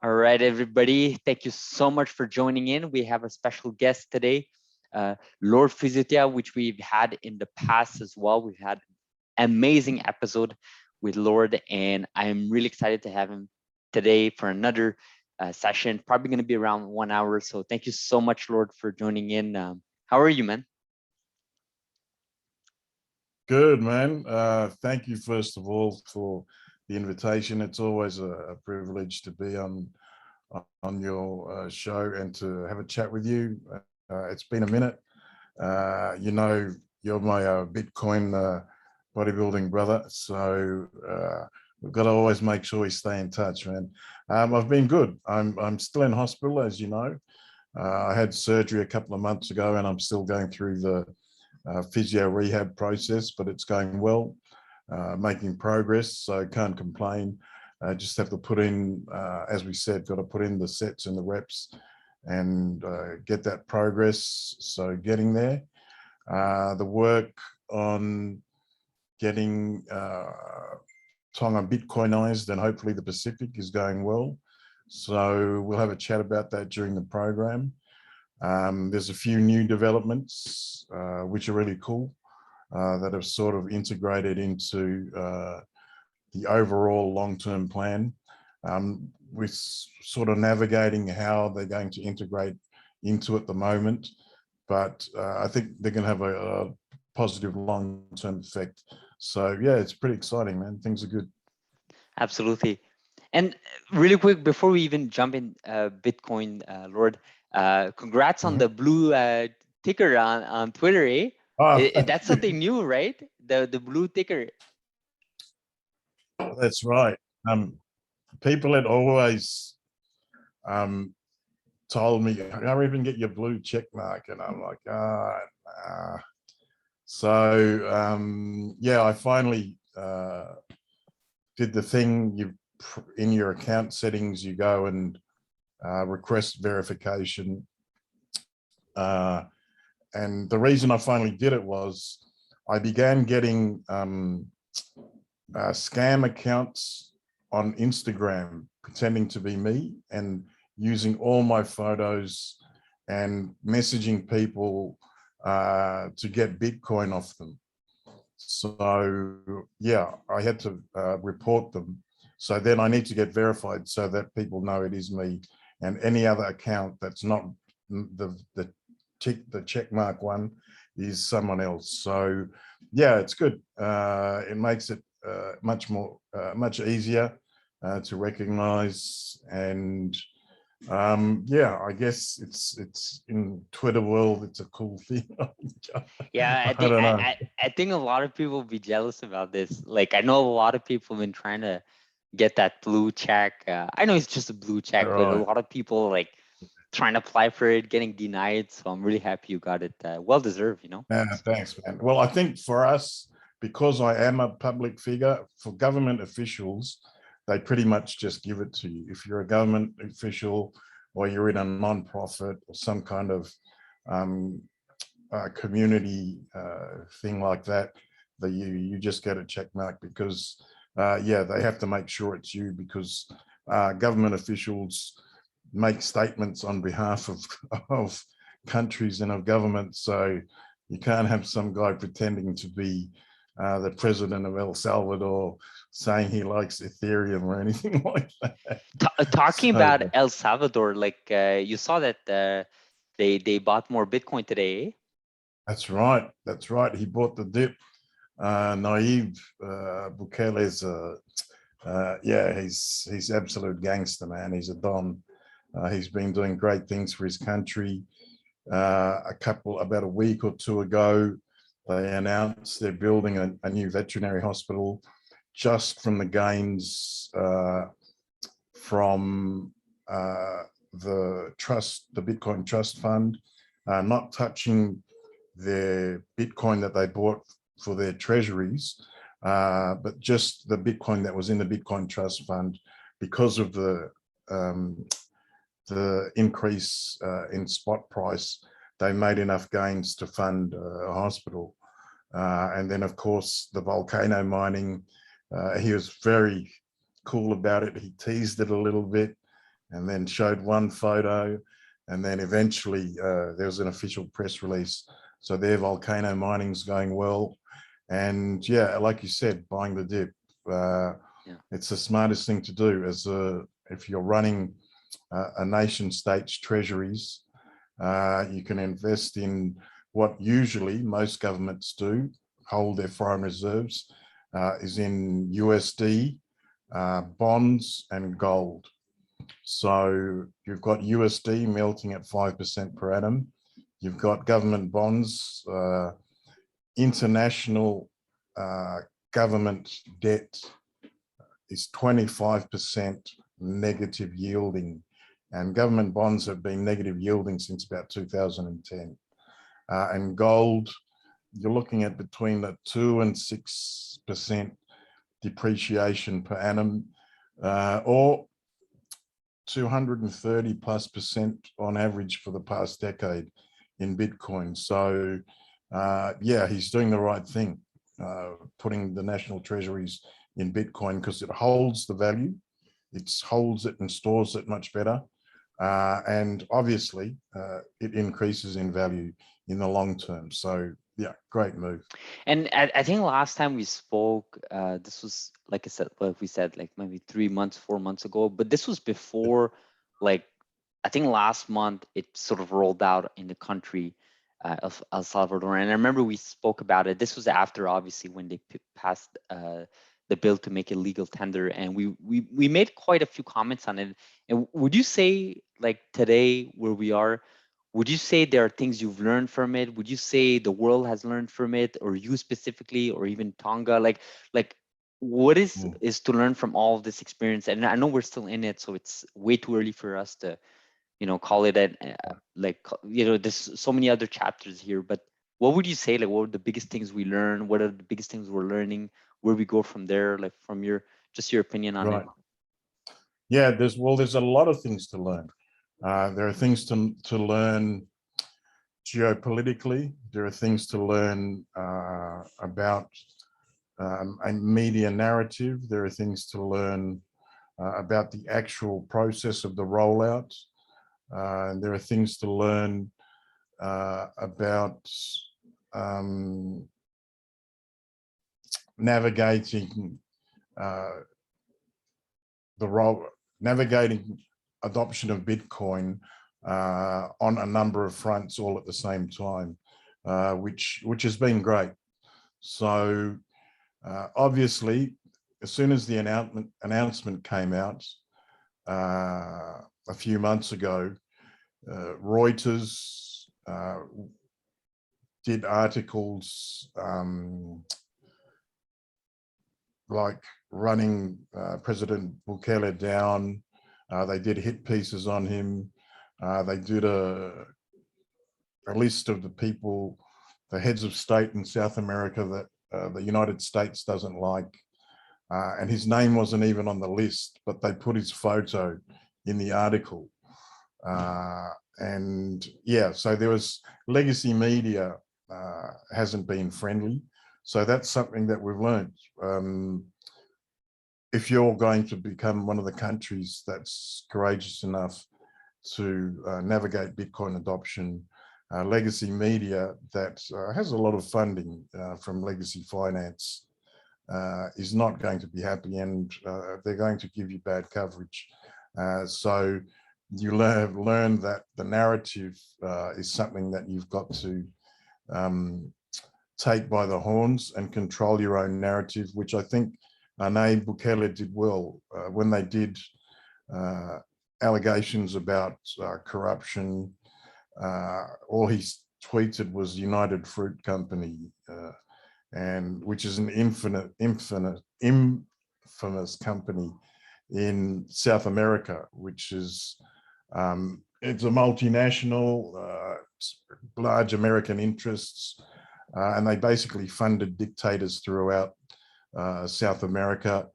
All right, everybody. Thank you so much for joining in. We have a special guest today, Lord Fusitu'a, which we've had in the past as well. We've had an amazing episode with Lord, and I'm really excited to have him today for another session, probably going to be around 1 hour. So thank you so much, Lord, for joining in. How are you, man? Good, man. Thank you, first of all, for the invitation. It's always a privilege to be on your show and to have a chat with you. It's been a minute. You're my Bitcoin bodybuilding brother, so we've got to always make sure we stay in touch, man. I've been good. I'm still in hospital, as you know. I had surgery a couple of months ago, and I'm still going through the physio rehab process, but it's going well, making progress, so can't complain. Just have to put in, as we said, got to put in the sets and the reps and get that progress. So getting there. The work on getting Tonga Bitcoinized and hopefully the Pacific is going well. So we'll have a chat about that during the program. There's a few new developments which are really cool that have sort of integrated into the overall long-term plan. We're sort of navigating how they're going to integrate into at the moment, but I think they're going to have a positive long-term effect. So yeah, it's pretty exciting, man. Things are good. Absolutely. And really quick, before we even jump in Bitcoin, Lord, congrats on the blue ticker on Twitter, eh? Oh, That's something new, right? The blue ticker. that's right. People had always told me, how even get your blue check mark? And I'm like, nah. So yeah, I finally did the thing. In your account settings, you go and request verification. And the reason I finally did it was I began getting scam accounts on Instagram pretending to be me and using all my photos and messaging people to get Bitcoin off them. So yeah, I had to report them. So then I need to get verified so that people know it is me, and any other account that's not the check mark one is someone else. So yeah, it's good. It makes it much easier to recognize, and yeah, I guess it's in Twitter world, it's a cool thing. Yeah, I don't know. I think a lot of people will be jealous about this. Like, I know a lot of people have been trying to get that blue check. I know it's just a blue check, but a Right. lot of people like trying to apply for it, getting denied. So I'm really happy you got it. Well deserved, you know. Yeah, thanks, man. Well, I think for us, because I am a public figure, for government officials, they pretty much just give it to you. If you're a government official or you're in a non-profit or some kind of community thing like that, that you just get a check mark because, yeah, they have to make sure it's you, because government officials make statements on behalf of countries and of government. So you can't have some guy pretending to be the president of El Salvador saying he likes Ethereum or anything like that. Talking So, about El Salvador, like you saw that they bought more Bitcoin today. Eh? that's right. That's right. He bought the dip. Naive Bukele's, yeah, he's absolute gangster, man. He's a don. He's been doing great things for his country. About a week or two ago, they announced they're building a new veterinary hospital just from the gains from the Bitcoin Trust Fund, not touching their Bitcoin that they bought for their treasuries, but just the Bitcoin that was in the Bitcoin Trust Fund because of the increase in spot price. They made enough gains to fund a hospital. And then, of course, the volcano mining, he was very cool about it. He teased it a little bit, and then showed one photo, and then eventually there was an official press release. So their volcano mining's going well. And yeah, like you said, buying the dip. It's the smartest thing to do if you're running a nation state's treasuries. You can invest in what usually most governments do, hold their foreign reserves, is in USD, bonds and gold. So you've got USD melting at 5% per annum. You've got government bonds, international government debt is 25% negative yielding, and government bonds have been negative yielding since about 2010. And gold, you're looking at between the 2 and 6% depreciation per annum, or 230+% on average for the past decade in Bitcoin. So yeah, he's doing the right thing, putting the national treasuries in Bitcoin, because it holds the value, it holds it and stores it much better. And obviously it increases in value in the long term. So yeah, great move. And I think last time we spoke, this was, like I said, like we said, like maybe 3 months, 4 months ago, but this was before, like, I think last month it sort of rolled out in the country of El Salvador. And I remember we spoke about it. This was after, obviously, when they passed the bill to make it legal tender, and we made quite a few comments on it. And would you say, like today, where we are, would you say there are things you've learned from it? Would you say the world has learned from it, or you specifically, or even Tonga? Like what is to learn from all of this experience? And I know we're still in it, so it's way too early for us to, call it there's so many other chapters here. But what would you say? Like, what were the biggest things we learned? What are the biggest things we're learning? Where we go from there? Like, from your opinion on it. Yeah, there's a lot of things to learn. There are things to learn geopolitically. There are things to learn about a media narrative. There are things to learn about the actual process of the rollout. There are things to learn about navigating navigating adoption of Bitcoin on a number of fronts all at the same time, which has been great. So obviously, as soon as the announcement came out a few months ago, Reuters did articles like running President Bukele down. They did hit pieces on him. They did a list of the people, the heads of state in South America that the United States doesn't like. And his name wasn't even on the list, but they put his photo in the article. And yeah, so there was legacy media hasn't been friendly. So that's something that we've learned. If you're going to become one of the countries that's courageous enough to navigate Bitcoin adoption, legacy media that has a lot of funding from legacy finance is not going to be happy, and they're going to give you bad coverage. So you learn that the narrative is something that you've got to take by the horns and control your own narrative, which I think Nayib Bukele did well when they did allegations about corruption. All he tweeted was United Fruit Company, and which is an infamous company in South America, which is it's a multinational, large American interests, and they basically funded dictators throughout South America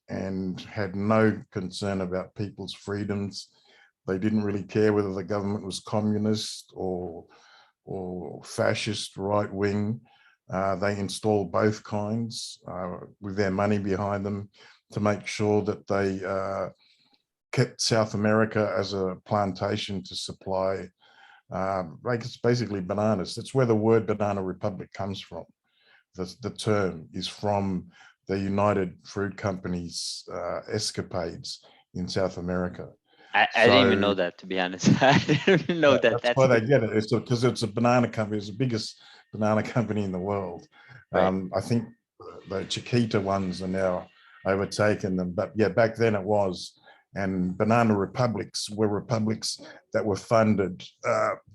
and had no concern about people's freedoms. They didn't really care whether the government was communist or fascist, right wing. They installed both kinds with their money behind them to make sure that they kept South America as a plantation to supply, like it's basically bananas. That's where the word banana republic comes from. The term is from the United Fruit Company's escapades in South America. I didn't even know So that, to be honest. I didn't even know that. that's why they get it. It's because it's a banana company. It's the biggest banana company in the world. Right. I think the Chiquita ones are now overtaken them, but yeah, back then it was. And banana republics were republics that were funded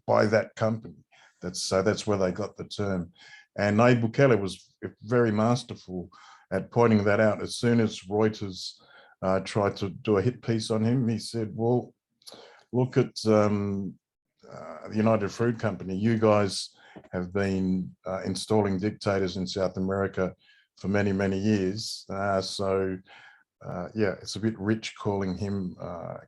by that company. That's where they got the term. And Nayib Bukele was very masterful at pointing that out. As soon as Reuters tried to do a hit piece on him, he said, well, look at the United Fruit Company. You guys have been installing dictators in South America for many, many years. Yeah, it's a bit rich calling him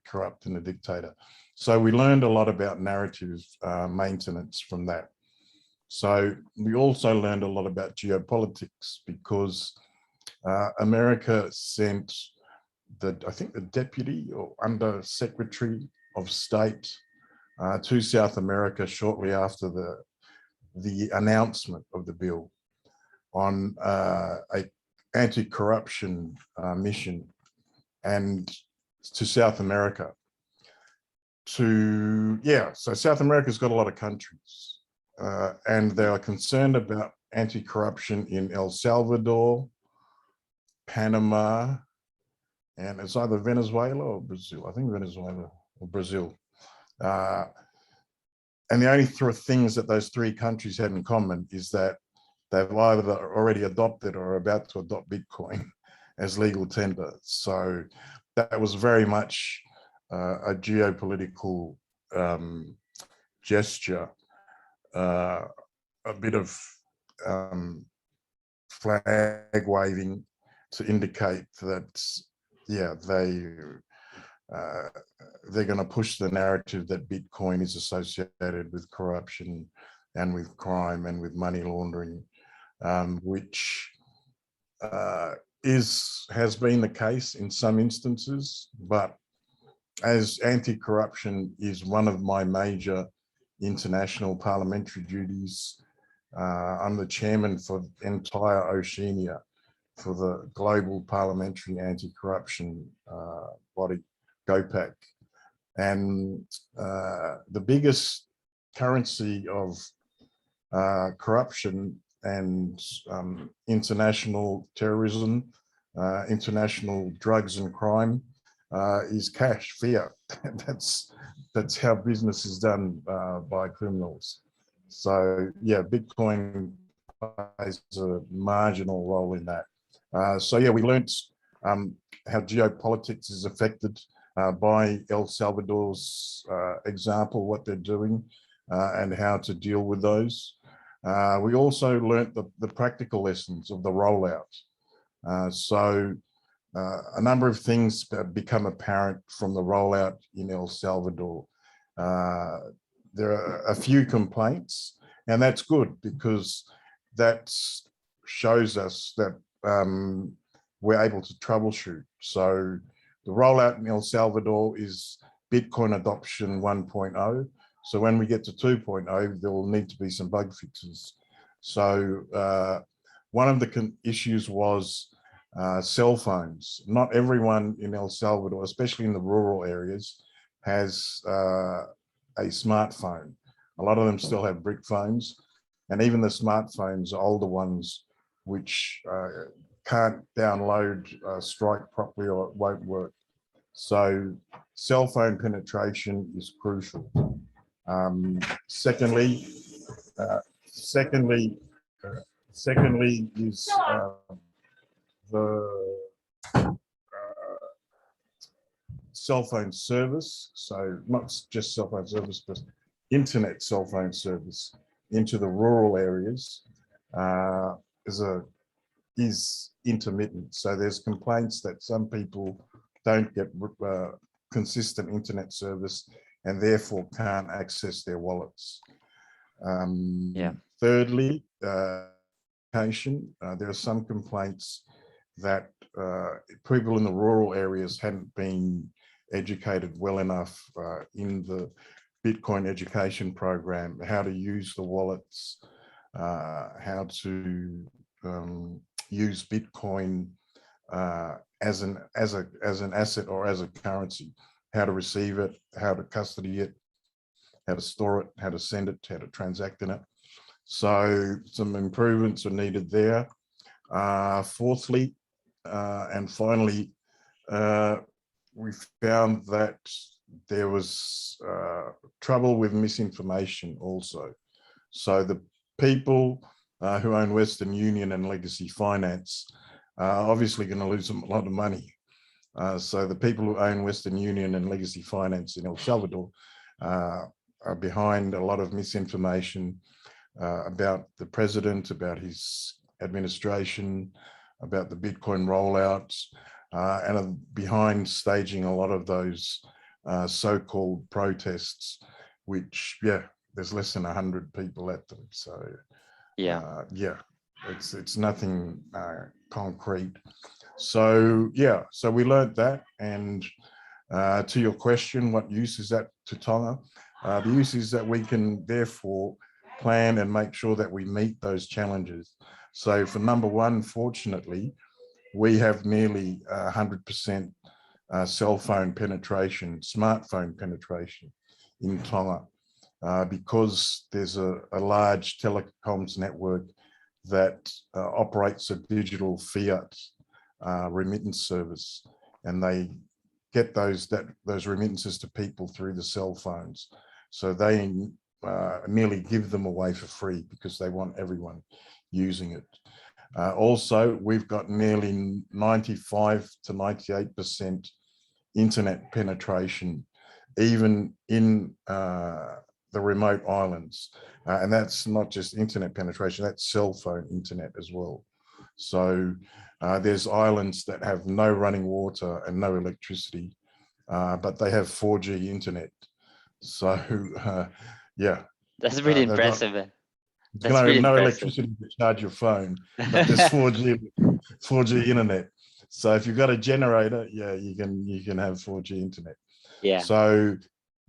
corrupt and a dictator. So we learned a lot about narrative maintenance from that. So we also learned a lot about geopolitics because America sent I think the deputy or under secretary of state to South America shortly after the announcement of the bill on a anti-corruption mission and to South America. So South America's got a lot of countries and they are concerned about anti-corruption in El Salvador, Panama, and it's either Venezuela or Brazil. I think Venezuela or Brazil. And the only things that those three countries have in common is that they've either already adopted or are about to adopt Bitcoin as legal tender. So that was very much a geopolitical gesture, a bit of flag waving to indicate that, yeah, they're going to push the narrative that Bitcoin is associated with corruption and with crime and with money laundering, which has been the case in some instances. But as anti-corruption is one of my major international parliamentary duties, I'm the chairman for the entire Oceania for the Global Parliamentary Anti-Corruption body, GOPAC. And the biggest currency of corruption and international terrorism, international drugs and crime is cash, fiat. That's how business is done by criminals. So yeah, Bitcoin plays a marginal role in that. So yeah, we learnt how geopolitics is affected by El Salvador's example, what they're doing, and how to deal with those. We also learnt the practical lessons of the rollout. So a number of things become apparent from the rollout in El Salvador. There are a few complaints, and that's good because that shows us that we're able to troubleshoot. So the rollout in El Salvador is Bitcoin adoption 1.0. So when we get to 2.0, there will need to be some bug fixes. So one of the issues was cell phones. Not everyone in El Salvador, especially in the rural areas, has a smartphone. A lot of them still have brick phones, and even the smartphones are older ones which can't download Strike properly or it won't work. So cell phone penetration is crucial. Secondly is the cell phone service. So not just cell phone service, but internet cell phone service into the rural areas is intermittent. So there's complaints that some people don't get consistent internet service and therefore can't access their wallets. Thirdly, education. There are some complaints that people in the rural areas hadn't been educated well enough in the Bitcoin education program, how to use the wallets, how to use Bitcoin as an asset or as a currency, how to receive it, how to custody it, how to store it, how to send it, how to transact in it. So some improvements are needed there. Fourthly, and finally, we found that there was trouble with misinformation also. So the people who own Western Union and Legacy Finance are obviously going to lose a lot of money. So the people who own Western Union and Legacy Finance in El Salvador are behind a lot of misinformation about the president, about his administration, about the Bitcoin rollouts, and are behind staging a lot of those so-called protests, which, yeah, there's less than 100 people at them. So, yeah, it's nothing concrete. So, yeah, so we learned that. And to your question, what use is that to Tonga? The use is that we can therefore plan and make sure that we meet those challenges. So for number one, fortunately, we have nearly 100% cell phone penetration, smartphone penetration in Tonga, because there's a large telecoms network that operates a digital fiat remittance service, and they get those remittances to people through the cell phones. So they nearly give them away for free because they want everyone using it. Also, we've got nearly 95 to 98% internet penetration, even in the remote islands. And that's not just internet penetration, that's cell phone internet as well. So there's islands that have no running water and no electricity, but they have 4G internet. So yeah. That's really They've got, impressive. you That's know, really no impressive. electricity to charge your phone, but there's 4G internet. So if you've got a generator, yeah, you can have 4G internet. Yeah. So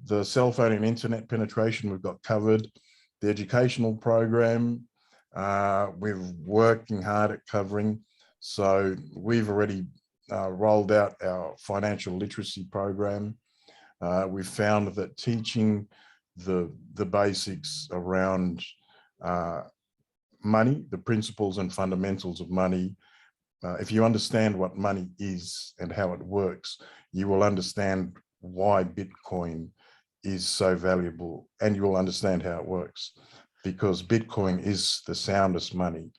the cell phone and internet penetration we've got covered. The educational program, we're working hard at covering. So we've already rolled out our financial literacy program. We've found that teaching the basics around money, the principles and fundamentals of money. If you understand what money is and how it works, you will understand why Bitcoin is so valuable, and you will understand how it works, because Bitcoin is the soundest money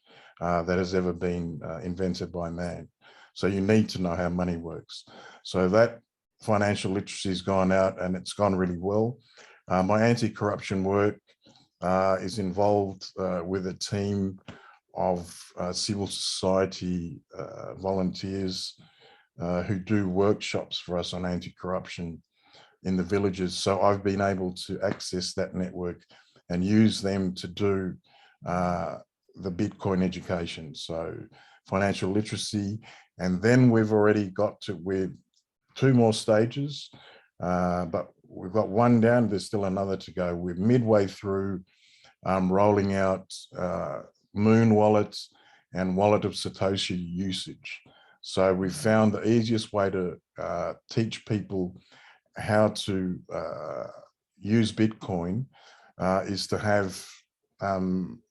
that has ever been invented by man. So you need to know how money works. So that financial literacy has gone out, and it's gone really well. My anti-corruption work is involved with a team of civil society volunteers who do workshops for us on anti-corruption in the villages. So I've been able to access that network and use them to do the Bitcoin education. So financial literacy, and then we've already got to, we're 2 more stages, but we've got 1 down, there's still another to go. We're midway through rolling out Moon wallets and Wallet of Satoshi usage. So we found the easiest way to teach people how to use Bitcoin is to have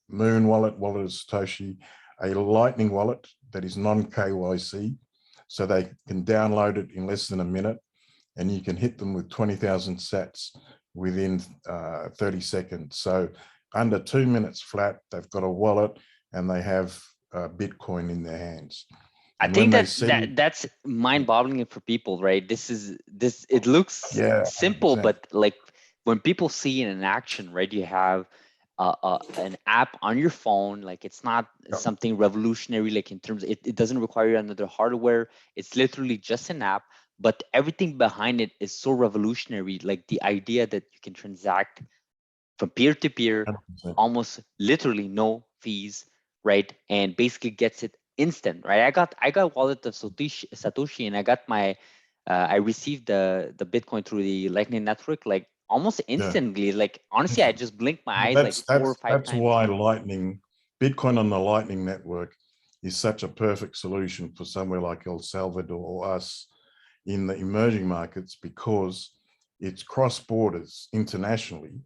Moon wallet, Wallet of Satoshi, a Lightning wallet that is non-KYC, so they can download it in less than a minute, and you can hit them with 20,000 sats within 30 seconds. So under 2 minutes flat, they've got a wallet and they have Bitcoin in their hands. I And think that's mind-boggling for people, right? It looks simple, 100%. but like when people see it in action, right? You have an app on your phone, like it's not something revolutionary, like in terms, it doesn't require another hardware. It's literally just an app, but everything behind it is so revolutionary. Like the idea that you can transact from peer to peer, 100%. almost literally no fees, right? And basically gets it instant, right? I got Wallet of Satoshi, and I got my I received the Bitcoin through the Lightning Network like almost Yeah. instantly. Like honestly, I just blinked my Well, eyes like that's 4 or 5 times. why Bitcoin on the Lightning Network is such a perfect solution for somewhere like El Salvador or us in the emerging markets, because it's cross borders internationally,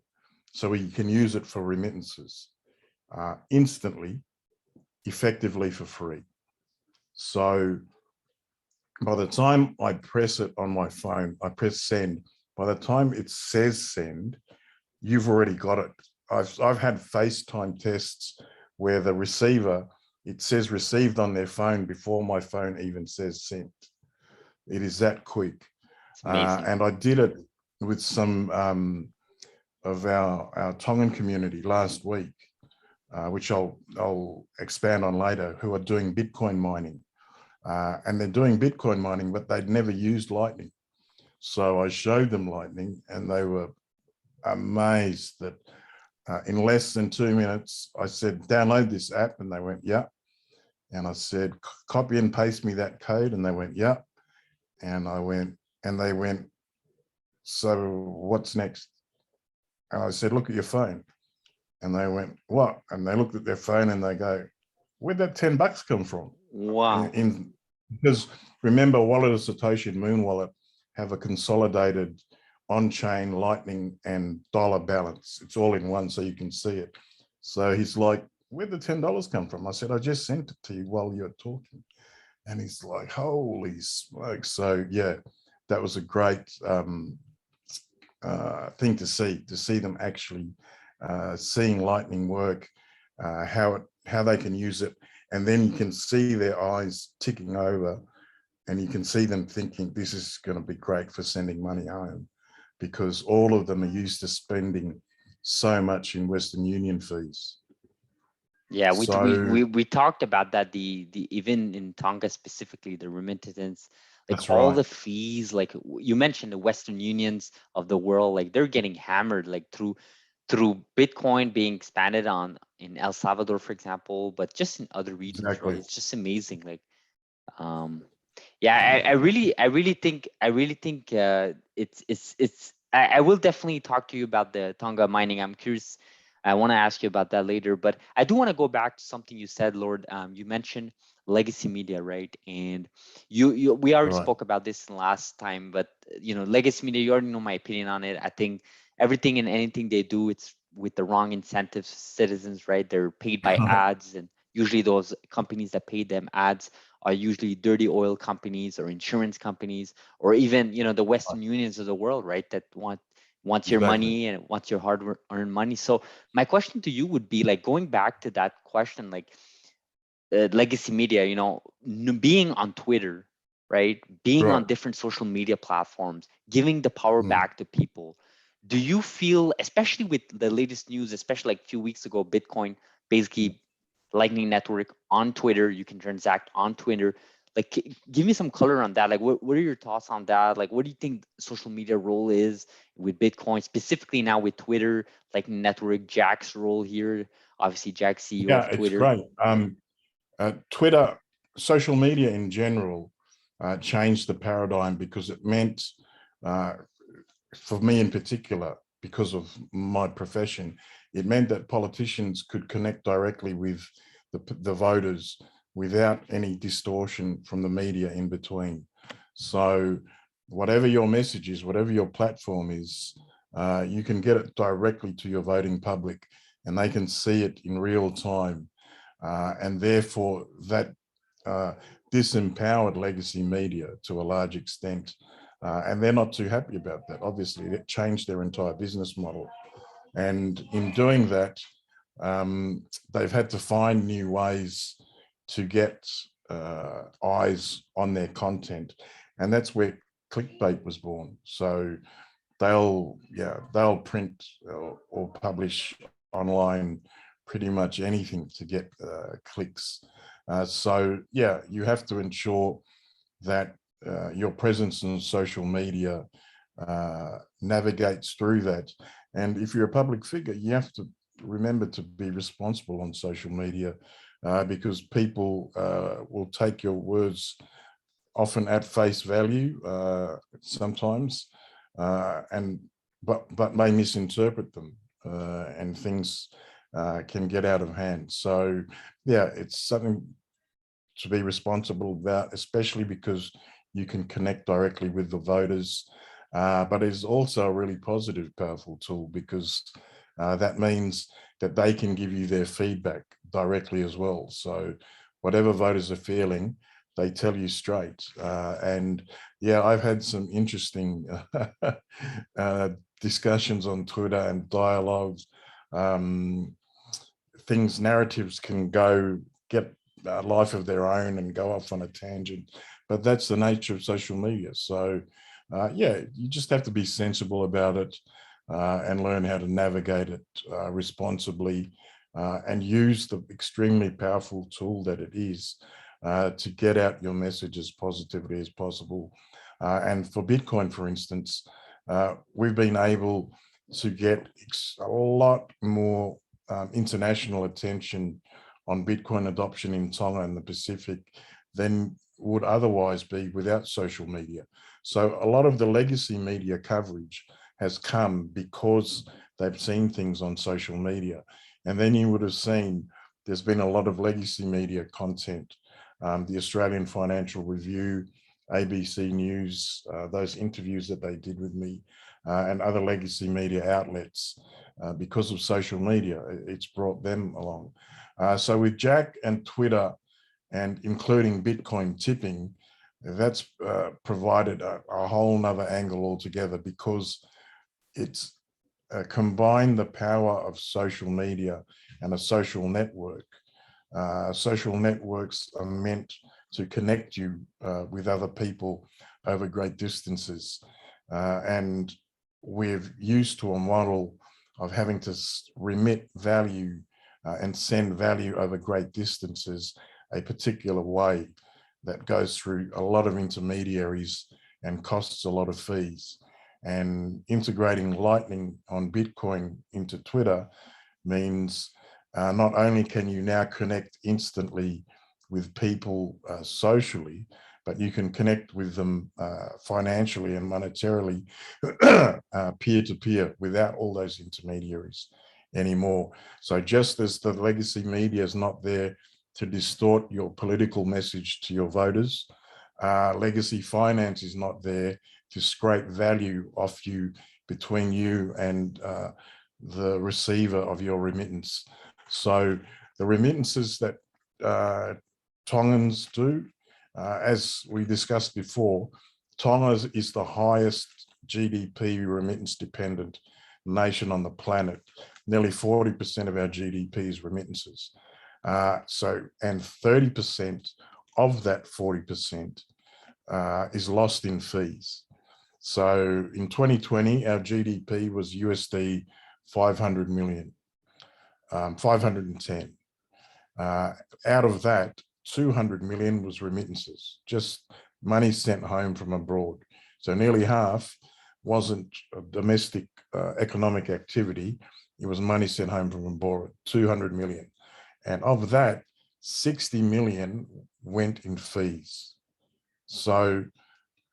so we can use it for remittances instantly, effectively for free. So by the time I press it on my phone, I press send. By the time it says send, you've already got it. I've had FaceTime tests where the receiver, it says received on their phone before my phone even says sent. It is that quick. It's amazing. And I did it with some of our Tongan community last week, which I'll expand on later, who are doing Bitcoin mining. And they're doing Bitcoin mining, but they'd never used Lightning. So I showed them Lightning and they were amazed that in less than 2 minutes, I said, download this app. And they went, yeah. And I said, copy and paste me that code. And they went, yeah. And they went, so what's next? And I said, look at your phone. And they went, what? And they looked at their phone and they go, where'd that $10 come from? Wow. Because remember, Wallet of Satoshi and Moon Wallet have a consolidated on-chain Lightning and dollar balance. It's all in one, so you can see it. So he's like, where'd the $10 come from? I said, I just sent it to you while you're talking. And he's like, holy smoke. So yeah, that was a great thing to see them actually seeing Lightning work, how they can use it. And then you can see their eyes ticking over and you can see them thinking, this is going to be great for sending money home, because all of them are used to spending so much in Western Union fees. Yeah, So we talked about that, the even in Tonga specifically, the remittance, like that's all right. the fees, like you mentioned the Western Unions of the world, like they're getting hammered like through Bitcoin being expanded on in El Salvador, for example, but just in other regions, right? Exactly. It's just amazing. Like, yeah, I really think I will definitely talk to you about the Tonga mining. I'm curious. I want to ask you about that later, but I do want to go back to something you said, Lord. You mentioned legacy media, right? And we already Right. spoke about this last time, but legacy media, you already know my opinion on it. I think everything and anything they do, it's with the wrong incentives, citizens, right? They're paid by ads, and usually those companies that pay them ads are usually dirty oil companies or insurance companies, or even the Western Unions of the world, right? That wants your Exactly. money and wants your hard-earned money. So my question to you would be, like, going back to that question, like legacy media, being on Twitter, right? Being on Right. different social media platforms, giving the power Mm. back to people. Do you feel, especially with the latest news, especially like a few weeks ago, Bitcoin basically Lightning Network on Twitter, you can transact on Twitter. Like, give me some color on that. Like, what are your thoughts on that? Like, what do you think social media role is with Bitcoin, specifically now with Twitter, Lightning Network, Jack's role here? Obviously, Jack, CEO Yeah, of it's Twitter. great. Twitter, social media in general, changed the paradigm, because it meant, for me in particular, because of my profession, it meant that politicians could connect directly with the voters without any distortion from the media in between. So whatever your message is, whatever your platform is, you can get it directly to your voting public and they can see it in real time. And therefore that disempowered legacy media to a large extent. And they're not too happy about that. Obviously, it changed their entire business model. And in doing that, they've had to find new ways to get eyes on their content. And that's where clickbait was born. So they'll print or publish online pretty much anything to get clicks. So yeah, you have to ensure that your presence in social media navigates through that. And if you're a public figure, you have to remember to be responsible on social media, because people will take your words often at face value sometimes, but may misinterpret them, and things can get out of hand. So yeah, it's something to be responsible about, especially because you can connect directly with the voters. But it's also a really positive, powerful tool, because that means that they can give you their feedback directly as well. So whatever voters are feeling, they tell you straight. And yeah, I've had some interesting discussions on Twitter and dialogues. Narratives can get a life of their own and go off on a tangent, but that's the nature of social media. So yeah, you just have to be sensible about it and learn how to navigate it responsibly, and use the extremely powerful tool that it is to get out your message as positively as possible. And for Bitcoin, for instance, we've been able to get a lot more international attention on Bitcoin adoption in Tonga and the Pacific than would otherwise be without social media. So a lot of the legacy media coverage has come because they've seen things on social media. And then you would have seen there's been a lot of legacy media content, the Australian Financial Review, ABC News, those interviews that they did with me, and other legacy media outlets. Because of social media, it's brought them along. So with Jack and Twitter, and including Bitcoin tipping, that's provided a whole nother angle altogether, because it's combined the power of social media and a social network. Social networks are meant to connect you with other people over great distances. And we're used to a model of having to remit value and send value over great distances a particular way that goes through a lot of intermediaries and costs a lot of fees. And integrating Lightning on Bitcoin into Twitter means not only can you now connect instantly with people socially, but you can connect with them financially and monetarily peer-to-peer without all those intermediaries anymore. So just as the legacy media is not there to distort your political message to your voters, legacy finance is not there to scrape value off you between you and the receiver of your remittance. So the remittances that Tongans do, as we discussed before, Tonga is the highest GDP remittance dependent nation on the planet. Nearly 40% of our GDP is remittances. And 30% of that 40% is lost in fees. So in 2020, our GDP was USD 500 million, 510. Out of that, 200 million was remittances, just money sent home from abroad. So nearly half wasn't a domestic economic activity, it was money sent home from abroad, 200 million. And of that, 60 million went in fees. So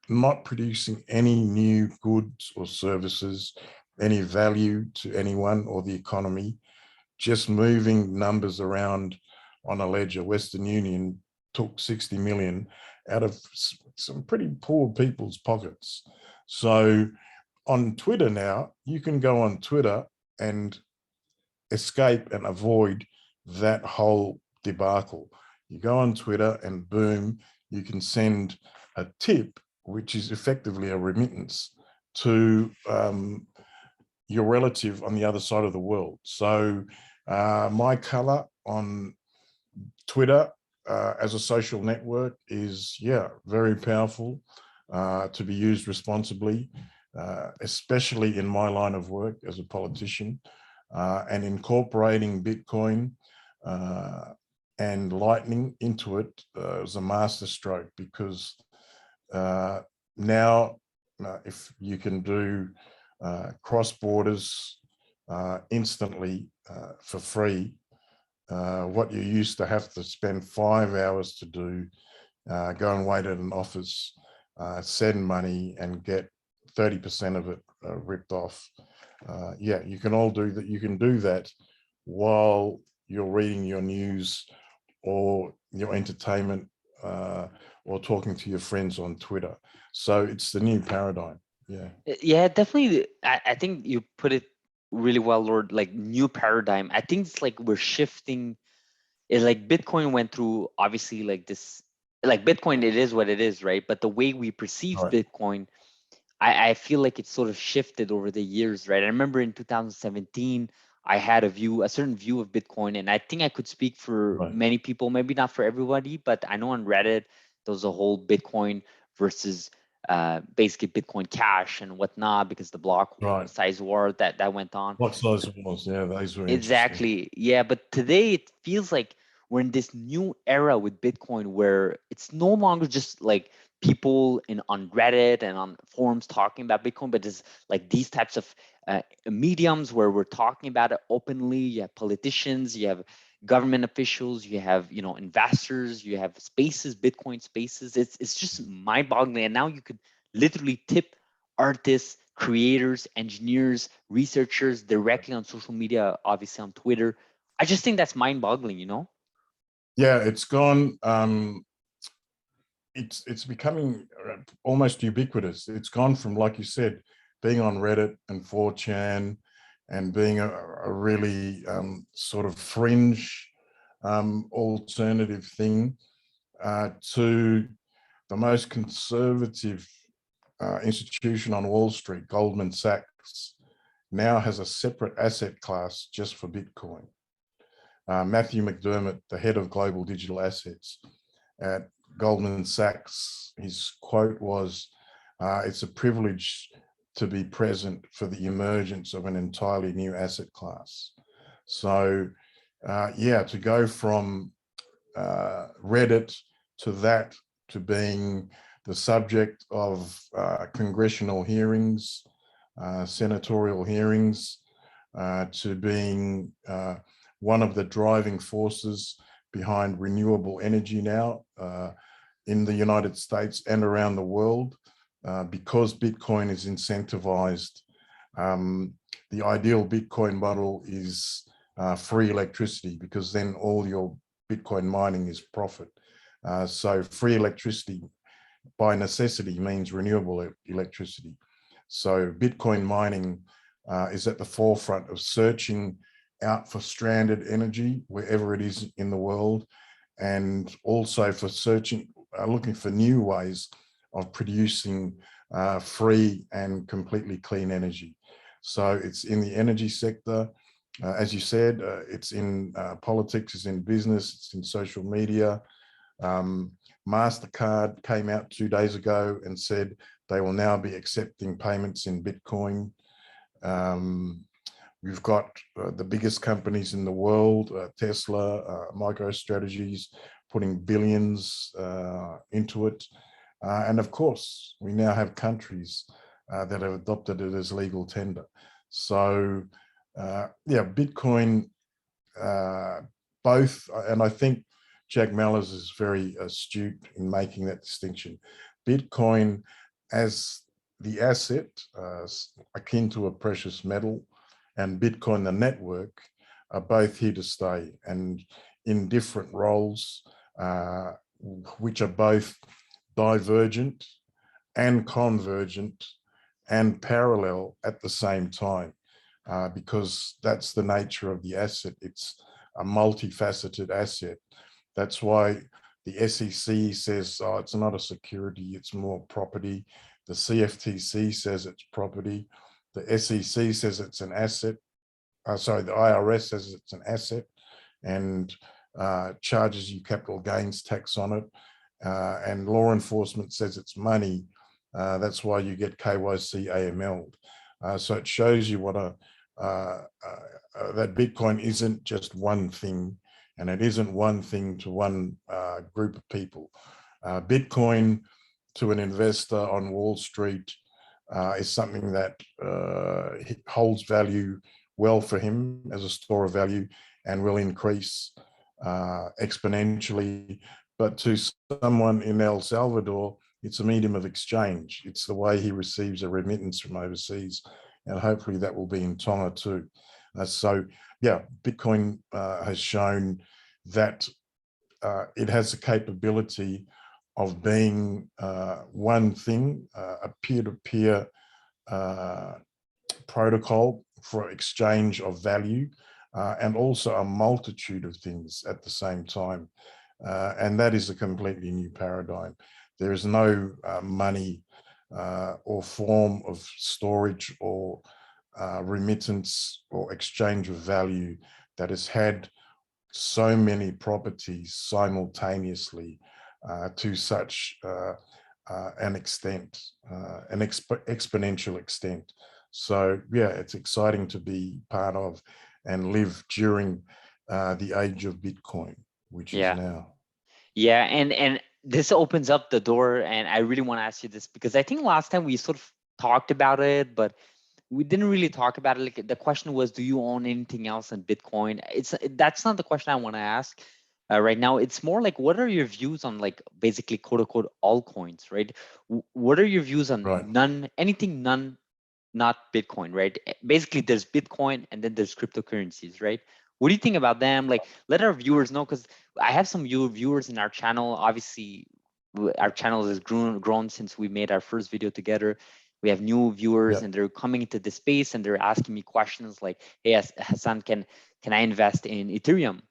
not producing any new goods or services, any value to anyone or the economy, just moving numbers around on a ledger. Western Union took 60 million out of some pretty poor people's pockets. So on Twitter now, you can go on Twitter and escape and avoid that whole debacle. You go on Twitter and boom, you can send a tip, which is effectively a remittance, to your relative on the other side of the world. So my color on Twitter as a social network is, yeah, very powerful to be used responsibly, especially in my line of work as a politician, and incorporating Bitcoin and Lightning into it was a masterstroke, because now if you can do cross borders instantly for free, what you used to have to spend 5 hours to do, go and wait at an office, send money and get 30% of it ripped off. Yeah, you can all do that. You can do that while you're reading your news or your entertainment or talking to your friends on Twitter. So it's the new paradigm. Yeah. Yeah, definitely. I think you put it really well, Lord. Like new paradigm. I think it's like we're shifting. It's like Bitcoin went through obviously like this. Like Bitcoin, it is what it is, right? But the way we perceive Right. Bitcoin, I feel like it's sort of shifted over the years, right? I remember in 2017, I had a certain view of Bitcoin, and I think I could speak for Right. many people, maybe not for everybody, but I know on Reddit there was a whole Bitcoin versus basically Bitcoin Cash and whatnot because the block Right. size war that went on. What size was? Yeah, those were interesting. Exactly. Yeah, but today it feels like we're in this new era with Bitcoin where it's no longer just like people in on Reddit and on forums talking about Bitcoin, but it's like these types of mediums where we're talking about it openly. You have politicians, you have government officials, you have investors, you have spaces, Bitcoin spaces. It's just mind-boggling, and now you could literally tip artists, creators, engineers, researchers directly on social media, obviously on Twitter. I just think that's mind-boggling. Yeah, it's gone. It's becoming almost ubiquitous. It's gone from, like you said, being on Reddit and 4chan and being a really sort of fringe alternative thing to the most conservative institution on Wall Street, Goldman Sachs, now has a separate asset class just for Bitcoin. Matthew McDermott, the head of global digital assets at Goldman Sachs, his quote was, "It's a privilege to be present for the emergence of an entirely new asset class." So, yeah, to go from Reddit to that, to being the subject of congressional hearings, senatorial hearings, to being one of the driving forces behind renewable energy now in the United States and around the world, because Bitcoin is incentivized. The ideal Bitcoin model is free electricity, because then all your Bitcoin mining is profit. So free electricity by necessity means renewable electricity. So Bitcoin mining is at the forefront of searching out for stranded energy wherever it is in the world, and also for looking for new ways of producing free and completely clean energy. So it's in the energy sector. As you said, it's in politics, it's in business, it's in social media. MasterCard came out 2 days ago and said they will now be accepting payments in Bitcoin. We've got the biggest companies in the world, Tesla, MicroStrategy's putting billions into it. And of course, we now have countries that have adopted it as legal tender. So, yeah, Bitcoin, both, and I think Jack Mallers is very astute in making that distinction. Bitcoin as the asset, akin to a precious metal, and Bitcoin, the network, are both here to stay and in different roles, which are both divergent and convergent and parallel at the same time, because that's the nature of the asset. It's a multifaceted asset. That's why the SEC says, oh, it's not a security, it's more property. The CFTC says it's property. The SEC says it's an asset. Sorry, the IRS says it's an asset and charges you capital gains tax on it. And law enforcement says it's money. That's why you get KYC AML. So it shows you what that Bitcoin isn't just one thing, and it isn't one thing to one group of people. Bitcoin to an investor on Wall Street is something that holds value well for him as a store of value and will increase exponentially. but to someone in El Salvador, it's a medium of exchange. It's the way he receives a remittance from overseas, and hopefully that will be in Tonga too. So yeah, Bitcoin has shown that it has the capability of being one thing, a peer-to-peer protocol for exchange of value, and also a multitude of things at the same time. And that is a completely new paradigm. There is no money or form of storage or remittance or exchange of value that has had so many properties simultaneously to such an extent, an exponential extent. So yeah, it's exciting to be part of and live during the age of Bitcoin, which is Yeah. now. Yeah, and this opens up the door, and I really want to ask you this because I think last time we sort of talked about it, but we didn't really talk about it. Like the question was, do you own anything else in Bitcoin? That's not the question I want to ask right now. It's more like, what are your views on like basically quote unquote altcoins, right? What are your views on Right. anything not Bitcoin, right? Basically, there's Bitcoin and then there's cryptocurrencies, right? What do you think about them? Like, let our viewers know, because I have some viewers in our channel. Obviously, our channel has grown since we made our first video together. We have new viewers, Yeah. and they're coming into the space and they're asking me questions like, "Hey, Hassan, can I invest in Ethereum?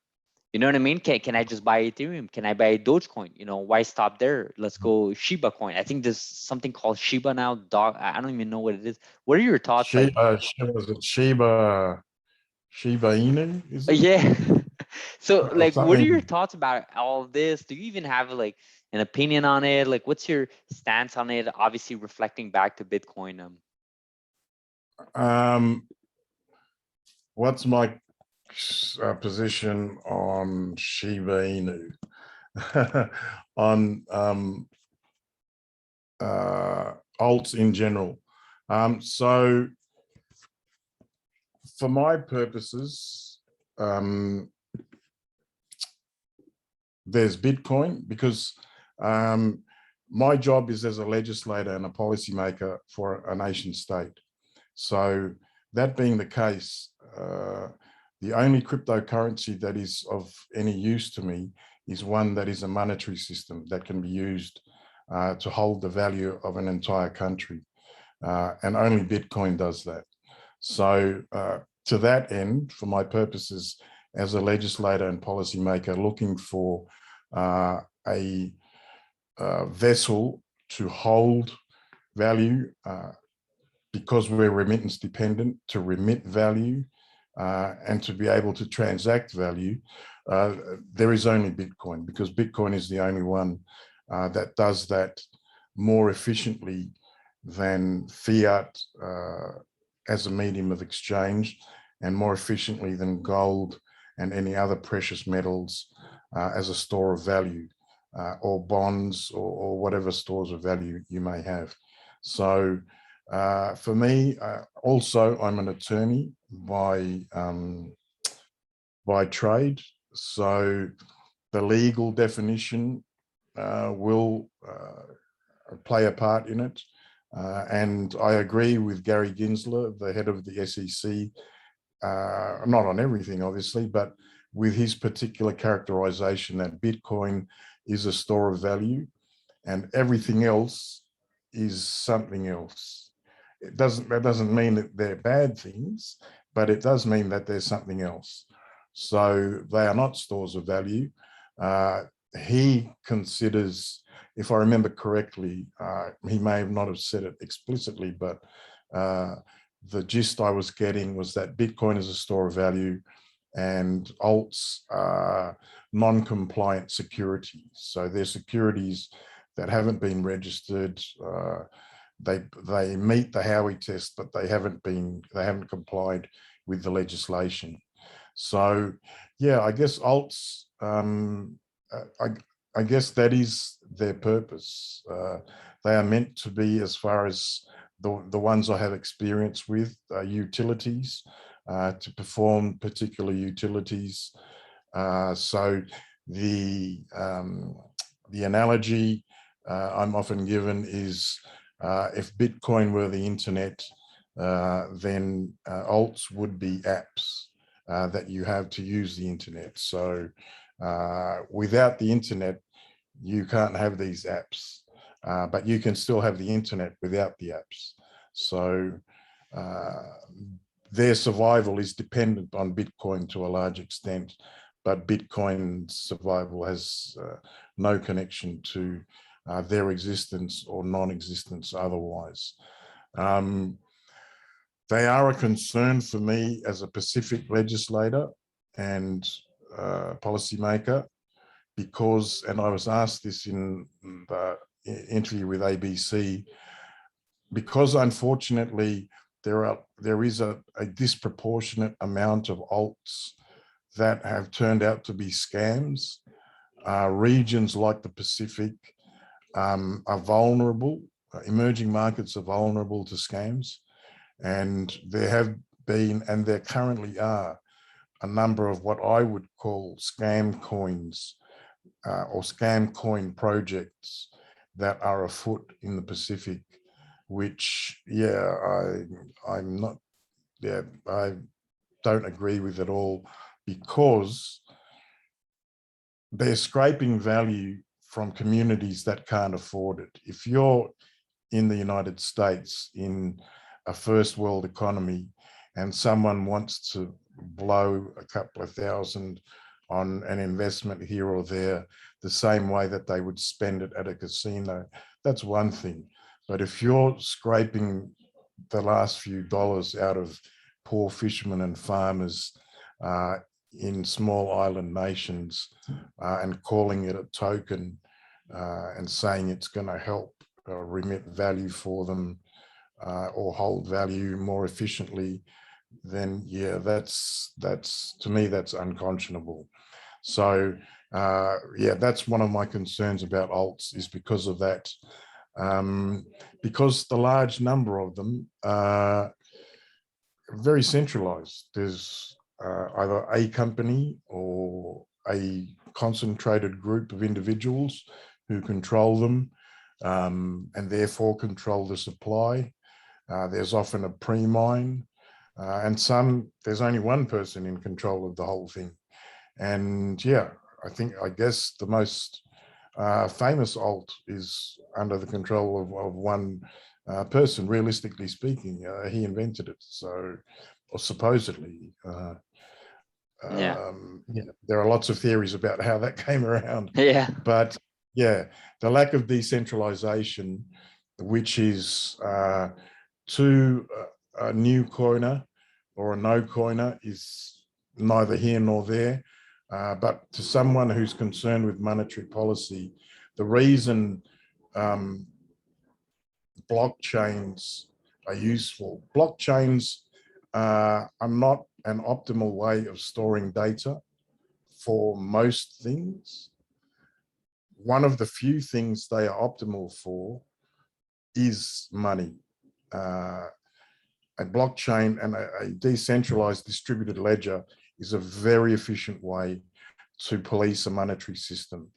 You know what I mean? Can I just buy Ethereum? Can I buy Dogecoin? You know, why stop there? Let's go Shiba coin. I think there's something called Shiba now. I don't even know what it is. What are your thoughts? Like, Was it Shiba Inu, is it? yeah. So, Or like, what are your something. thoughts about all of this? Do you even have like an opinion on it? Like, what's your stance on it? Obviously, reflecting back to Bitcoin. Um, what's my position on Shiba Inu? On alts in general. So for my purposes, there's Bitcoin because my job is as a legislator and a policymaker for a nation state. So that being the case, the only cryptocurrency that is of any use to me is one that is a monetary system that can be used to hold the value of an entire country. And only Bitcoin does that. So to that end, for my purposes as a legislator and policymaker, looking for a vessel to hold value because we're remittance dependent, to remit value and to be able to transact value, there is only Bitcoin, because Bitcoin is the only one that does that more efficiently than fiat as a medium of exchange, and more efficiently than gold and any other precious metals as a store of value, or bonds, or whatever stores of value you may have. So for me, also, I'm an attorney by trade. So the legal definition will play a part in it. And I agree with Gary Gensler, the head of the SEC, not on everything, obviously, but with his particular characterization that Bitcoin is a store of value and everything else is something else. That doesn't mean that they're bad things, but it does mean that there's something else. So they are not stores of value. He considers, if I remember correctly, he may have not have said it explicitly, but the gist I was getting was that Bitcoin is a store of value and alts are non-compliant securities. So they're securities that haven't been registered. They meet the Howey test, but they haven't complied with the legislation. So yeah, I guess alts, I guess that is their purpose. They are meant to be, as far as the ones I have experience with, utilities, to perform particular utilities. So the the analogy I'm often given is if Bitcoin were the internet, then alts would be apps that you have to use the internet. So without the internet, you can't have these apps, but you can still have the internet without the apps. So their survival is dependent on Bitcoin to a large extent, but Bitcoin's survival has no connection to their existence or non-existence otherwise. They are a concern for me as a Pacific legislator and policymaker, because, and I was asked this in the interview with ABC, because unfortunately there is a disproportionate amount of alts that have turned out to be scams. Regions like the Pacific are vulnerable. Emerging markets are vulnerable to scams, and there have been, and there currently are, a number of what I would call scam coins or scam coin projects that are afoot in the Pacific, which, I'm not, I don't agree with at all, because they're scraping value from communities that can't afford it. If you're in the United States in a first world economy and someone wants to blow a couple of thousand on an investment here or there, the same way that they would spend it at a casino, that's one thing. But if you're scraping the last few dollars out of poor fishermen and farmers in small island nations and calling it a token and saying it's going to help remit value for them or hold value more efficiently, then that's to me, that's unconscionable. So that's one of my concerns about alts, is because of that. Because the large number of them are very centralized. There's either a company or a concentrated group of individuals who control them and therefore control the supply. There's often a pre-mine, and there's only one person in control of the whole thing. And I guess the most famous alt is under the control of one person, realistically speaking. He invented it, so, or supposedly. There are lots of theories about how that came around. But the lack of decentralization, which is to a new coiner or a no coiner, is neither here nor there. But to someone who's concerned with monetary policy, the reason blockchains are useful. Blockchains are not an optimal way of storing data for most things. One of the few things they are optimal for is money. A blockchain and a decentralized distributed ledger is a very efficient way to police a monetary system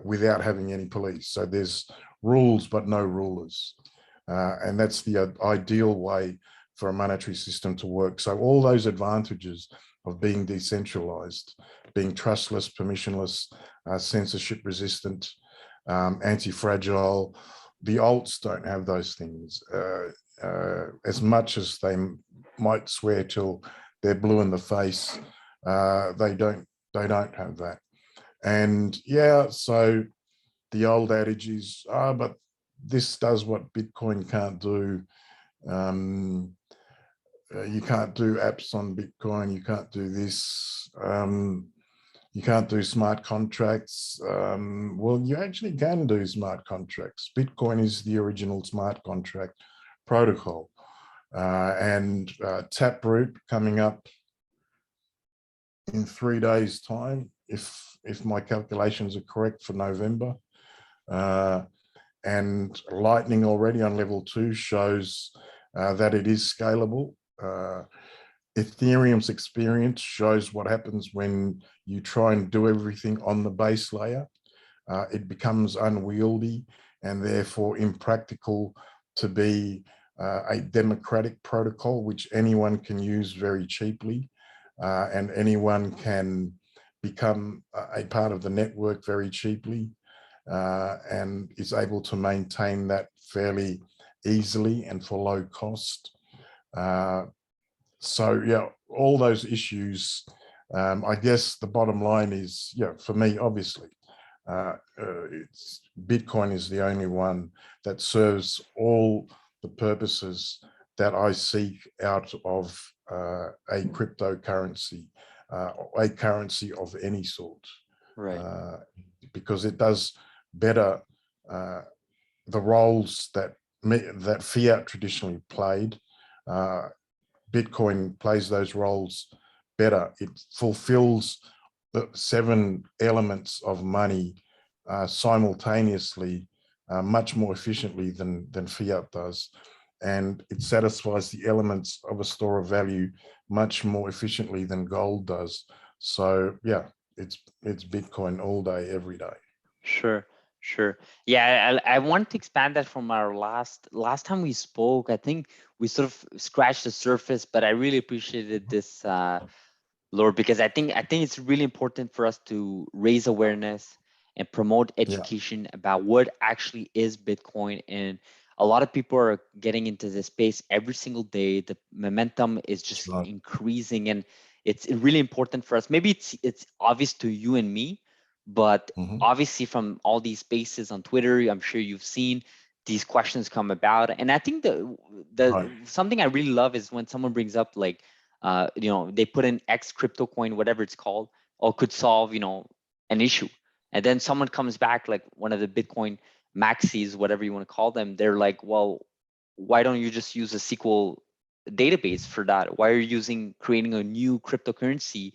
without having any police. So there's rules but no rulers. And that's the ideal way for a monetary system to work. So all those advantages of being decentralized, being trustless, permissionless, censorship resistant, anti-fragile, the alts don't have those things. As much as they might swear till they're blue in the face, they don't have that. And so the old adage is, but this does what Bitcoin can't do. You can't do apps on Bitcoin. You can't do this. You can't do smart contracts. Well, you actually can do smart contracts. Bitcoin is the original smart contract protocol. And Taproot coming up in 3 days' time, if my calculations are correct, for November. And Lightning already on level 2 shows that it is scalable. Ethereum's experience shows what happens when you try and do everything on the base layer. it becomes unwieldy and therefore impractical to be a democratic protocol which anyone can use very cheaply, and anyone can become a part of the network very cheaply, and is able to maintain that fairly easily and for low cost. So yeah, all those issues. I guess the bottom line is, yeah, for me, obviously, Bitcoin is the only one that serves all the purposes that I seek out of a cryptocurrency, a currency of any sort, Right. because it does better the roles that fiat traditionally played. Bitcoin plays those roles better. It fulfills the 7 elements of money simultaneously, much more efficiently than fiat does. And it satisfies the elements of a store of value much more efficiently than gold does. So yeah, it's Bitcoin all day, every day. Sure, sure. Yeah, I want to expand that from our last time we spoke. I think we sort of scratched the surface, but I really appreciated this, Lord, because I think it's really important for us to raise awareness and promote Yeah, education about what actually is Bitcoin. And a lot of people are getting into this space every single day. The momentum is that's just right. increasing, and it's really important for us. Maybe it's obvious to you and me, but Mhm. obviously from all these spaces on Twitter, I'm sure you've seen these questions come about. And I think Right. the something I really love is when someone brings up like, they put in X crypto coin, whatever it's called, or could solve, an issue. And then someone comes back, like one of the Bitcoin maxis, whatever you want to call them. They're like, well, why don't you just use a SQL database for that? Why are you creating a new cryptocurrency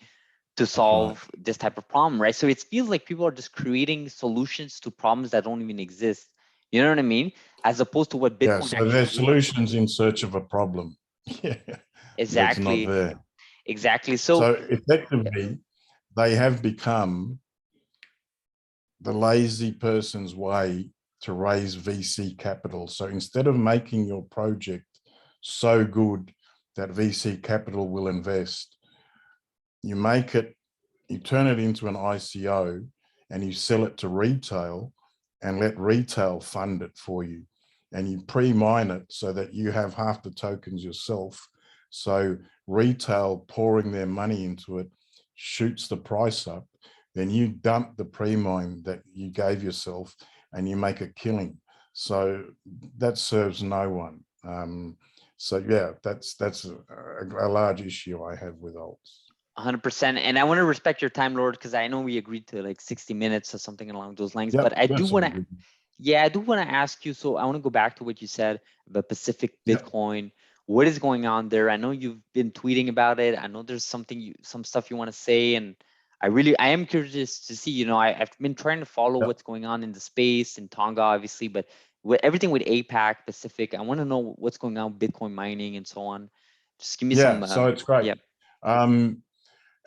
to That's right. solve this type of problem, right? So it feels like people are just creating solutions to problems that don't even exist. You know what I mean? As opposed to what Yeah, Bitcoin so actually there's is. solutions in search of a problem. Yeah, that's not Exactly. there. Exactly. So So effectively, they have become the lazy person's way to raise VC capital. So instead of making your project so good that VC capital will invest, you make it, you turn it into an ICO and you sell it to retail and let retail fund it for you. And you pre-mine it so that you have half the tokens yourself. So retail pouring their money into it shoots the price up. Then you dump the pre-mine that you gave yourself and you make a killing. So that serves no one. So yeah, that's a large issue I have with alts. 100%. And I want to respect your time, Lord, because I know we agreed to like 60 minutes or something along those lines. Yep, But I do that's want all to, good. yeah, I do want to ask you. So I want to go back to what you said about Pacific Yep. Bitcoin. What is going on there? I know you've been tweeting about it. I know there's some stuff you want to say. And I am curious to see, I've been trying to follow Yep. what's going on in the space in Tonga, obviously, but with everything with APAC, Pacific, I want to know what's going on with Bitcoin mining and so on. Just give me Yeah, some, so it's great. yeah. Um,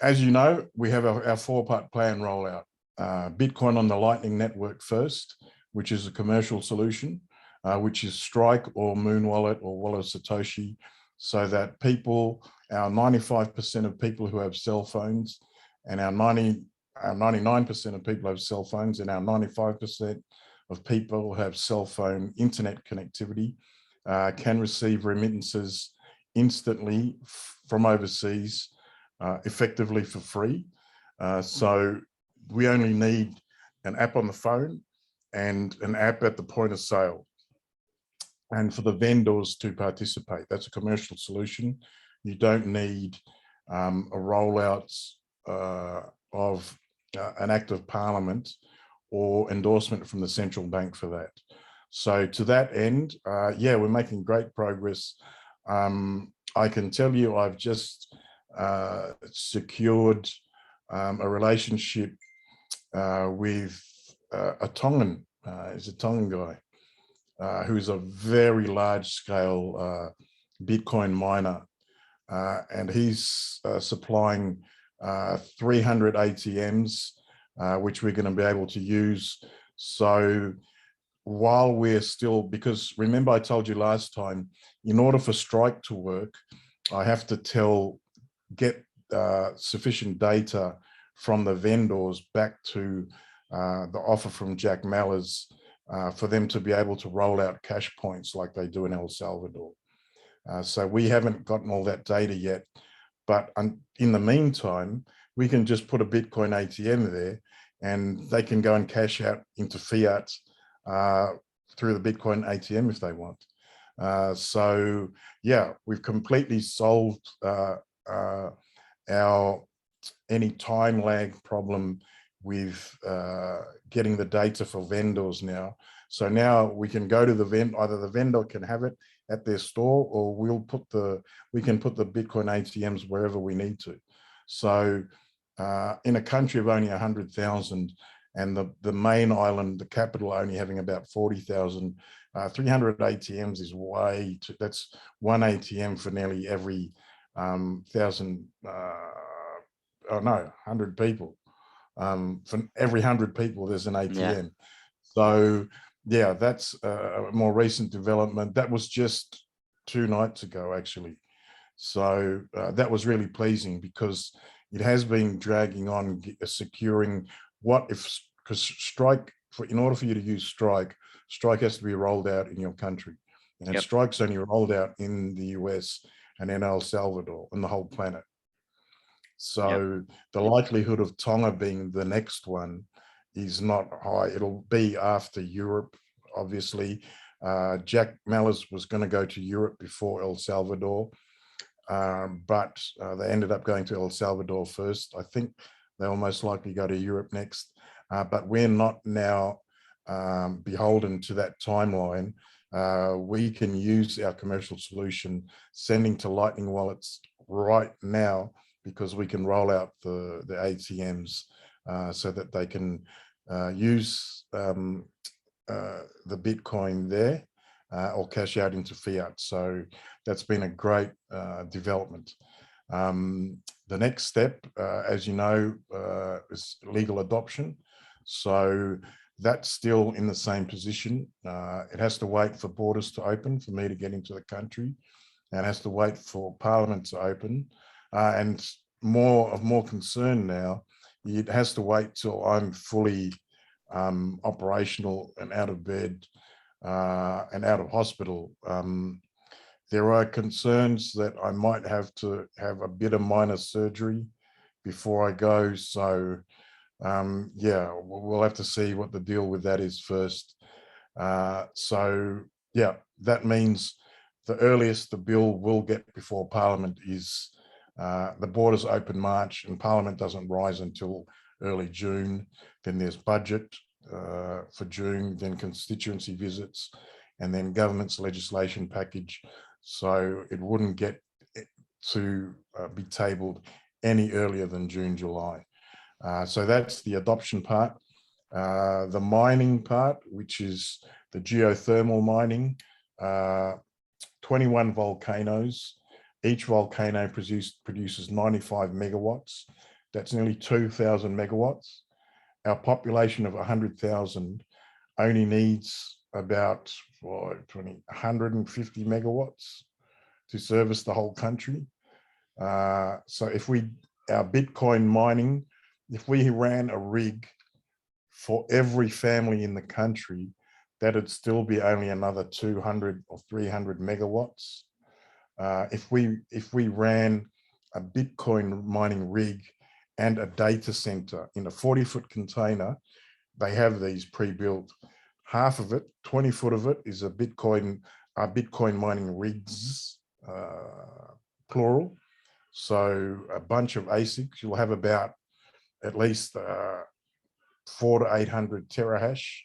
as you know, we have our 4-part plan rollout. Bitcoin on the Lightning Network first, which is a commercial solution, which is Strike or Moon Wallet or Wallet of Satoshi, so that people, our 95% of people who have cell phones, and our 99% of people have cell phones, and our 95% of people who have cell phone internet connectivity, can receive remittances instantly from overseas, effectively for free. So we only need an app on the phone and an app at the point of sale. And for the vendors to participate, that's a commercial solution. You don't need a rollout of an act of parliament or endorsement from the central bank for that. So to that end, yeah, we're making great progress. I can tell you I've just secured a relationship with a Tongan, is a Tongan guy, who's a very large scale Bitcoin miner. And he's supplying 300 ATMs which we're going to be able to use. So while we're still, because remember I told you last time, in order for Strike to work, I have to get sufficient data from the vendors back to the offer from Jack Mallers for them to be able to roll out cash points like they do in El Salvador. So we haven't gotten all that data yet, but in the meantime, we can just put a Bitcoin ATM there and they can go and cash out into fiat through the Bitcoin ATM if they want. So yeah, we've completely solved any time lag problem with getting the data for vendors now. So now we can go to the vendor, either the vendor can have it at their store, or we can put the Bitcoin ATMs wherever we need to. So in a country of only 100,000 and the main island, the capital, only having about 40,000, 300 ATMs is way too, that's one ATM for nearly every 100 people. For every 100 people, there's an ATM. Yeah. So yeah, that's a more recent development. That was just 2 nights ago, actually. So that was really pleasing because it has been dragging on securing because Strike, in order for you to use Strike has to be rolled out in your country. And Yep. Strike's only rolled out in the US and in El Salvador and the whole planet. So the likelihood of Tonga being the next one is not high. It'll be after Europe, obviously. Jack Mallers was going to go to Europe before El Salvador, but they ended up going to El Salvador first. I think they'll most likely go to Europe next, but we're not now beholden to that timeline. We can use our commercial solution, sending to Lightning wallets right now, because we can roll out the ATMs so that they can use the Bitcoin there or cash out into fiat. So that's been a great development. The next step, as you know, is legal adoption. So that's still in the same position. It has to wait for borders to open for me to get into the country, and has to wait for Parliament to open. And more concern now, it has to wait till I'm fully operational and out of bed and out of hospital. There are concerns that I might have to have a bit of minor surgery before I go. So yeah, we'll have to see what the deal with that is first. So yeah, that means the earliest the bill will get before Parliament is the borders open March and Parliament doesn't rise until early June. Then there's budget for June, then constituency visits, and then government's legislation package. So it wouldn't get to be tabled any earlier than June, July. So that's the adoption part. The mining part, which is the geothermal mining, 21 volcanoes. Each volcano produces 95 megawatts. That's nearly 2,000 megawatts. Our population of 100,000 only needs about 150 megawatts to service the whole country. So if our Bitcoin mining, if we ran a rig for every family in the country, that'd still be only another 200 or 300 megawatts. If we ran a Bitcoin mining rig and a data center in a 40-foot container, they have these pre-built. Half of it, 20 foot of it, is a Bitcoin mining rigs, plural. So a bunch of ASICs. You'll have about at least 400 to 800 terahash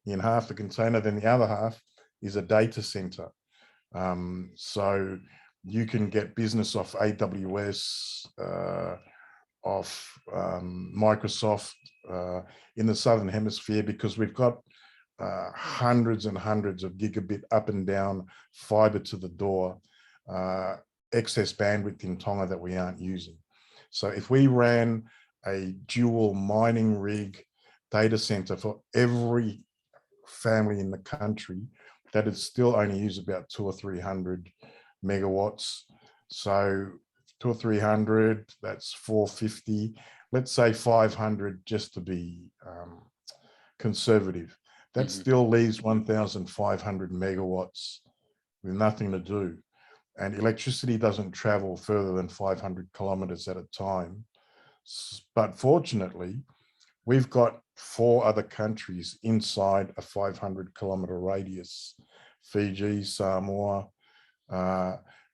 in half the container. Then the other half is a data center. So you can get business off AWS, off Microsoft in the Southern Hemisphere, because we've got hundreds and hundreds of gigabit up and down fiber to the door, excess bandwidth in Tonga that we aren't using. So if we ran a dual mining rig data center for every family in the country, that it still only use about 200 or 300 megawatts. So 200 or 300, that's 450. Let's say 500 just to be conservative. That still leaves 1,500 megawatts with nothing to do. And electricity doesn't travel further than 500 kilometers at a time. But fortunately, we've got 4 other countries inside a 500-kilometer radius: Fiji, Samoa.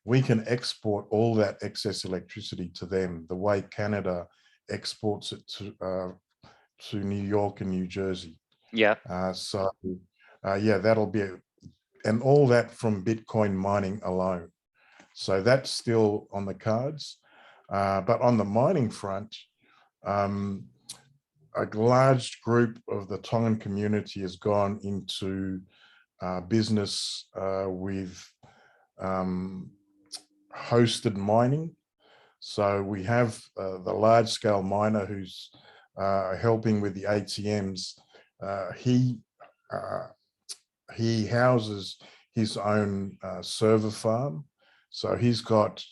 We can export all that excess electricity to them the way Canada exports it to New York and New Jersey. Yeah. Yeah, that'll be and all that from Bitcoin mining alone. So that's still on the cards. But on the mining front, a large group of the Tongan community has gone into business with hosted mining. So we have the large scale miner who's helping with the ATMs. He houses his own server farm. So he's got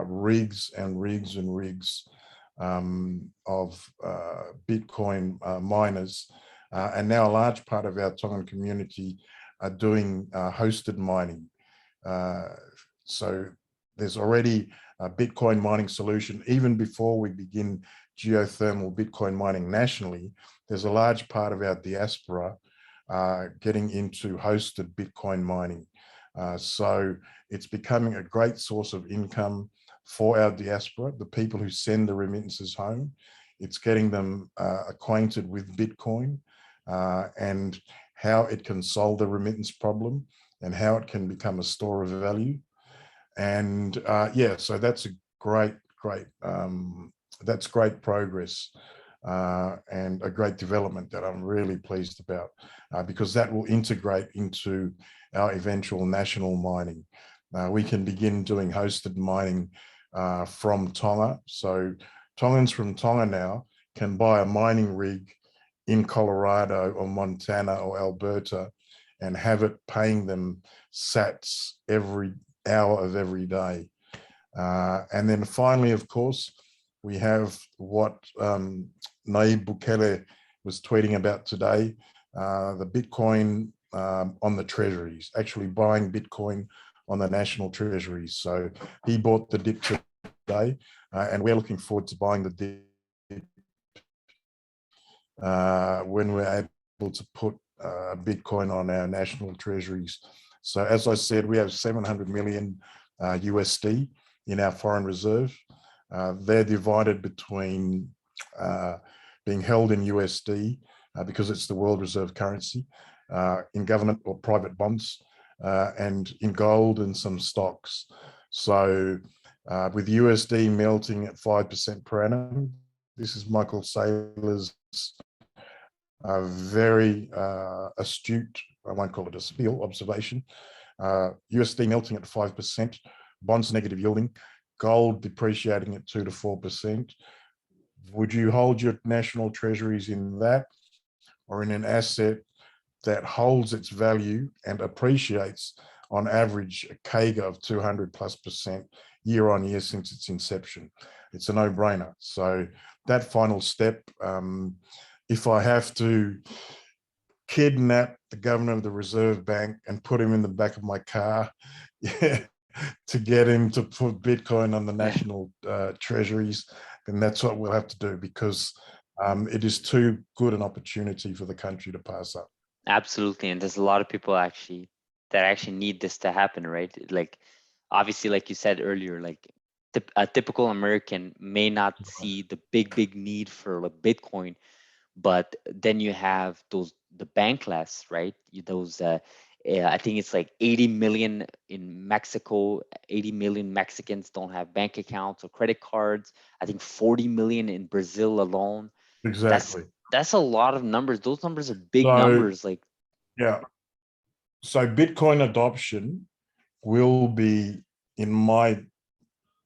rigs and rigs and rigs of Bitcoin miners. And now a large part of our Tongan community are doing hosted mining. So there's already a Bitcoin mining solution. Even before we begin geothermal Bitcoin mining nationally, there's a large part of our diaspora getting into hosted Bitcoin mining. So it's becoming a great source of income for our diaspora, the people who send the remittances home. It's getting them acquainted with Bitcoin and how it can solve the remittance problem and how it can become a store of value. And yeah, so that's a great progress and a great development that I'm really pleased about because that will integrate into our eventual national mining. We can begin doing hosted mining from Tonga. So Tongans from Tonga now can buy a mining rig in Colorado or Montana or Alberta and have it paying them sats every hour of every day. And then finally, of course, we have what Nayib Bukele was tweeting about today, the Bitcoin on the treasuries, actually buying Bitcoin on the national treasuries. So he bought the dip today, and we're looking forward to buying the dip when we're able to put Bitcoin on our national treasuries. So as I said, we have 700 million USD in our foreign reserve. They're divided between being held in USD because it's the world reserve currency, in government or private bonds, and in gold and some stocks. So with USD melting at 5% per annum, this is Michael Saylor's very astute, I won't call it a spiel, observation. USD melting at 5%, bonds negative yielding, gold depreciating at 2 to 4%. Would you hold your national treasuries in that or in an asset that holds its value and appreciates on average a CAGR of 200+% year on year since its inception? It's a no-brainer. So that final step, if I have to kidnap the governor of the Reserve Bank and put him in the back of my car to get him to put Bitcoin on the national treasuries, then that's what we'll have to do, because it is too good an opportunity for the country to pass up. Absolutely. And there's a lot of people that actually need this to happen, right? Like, obviously, like you said earlier, like a typical American may not see the big need for like Bitcoin, but then you have the bankless, right? Those I think it's like 80 million in Mexico. 80 million Mexicans don't have bank accounts or credit cards. I think 40 million in Brazil alone. Exactly. That's a lot of numbers. Those numbers are big So, numbers. Like, yeah. So Bitcoin adoption will be, in my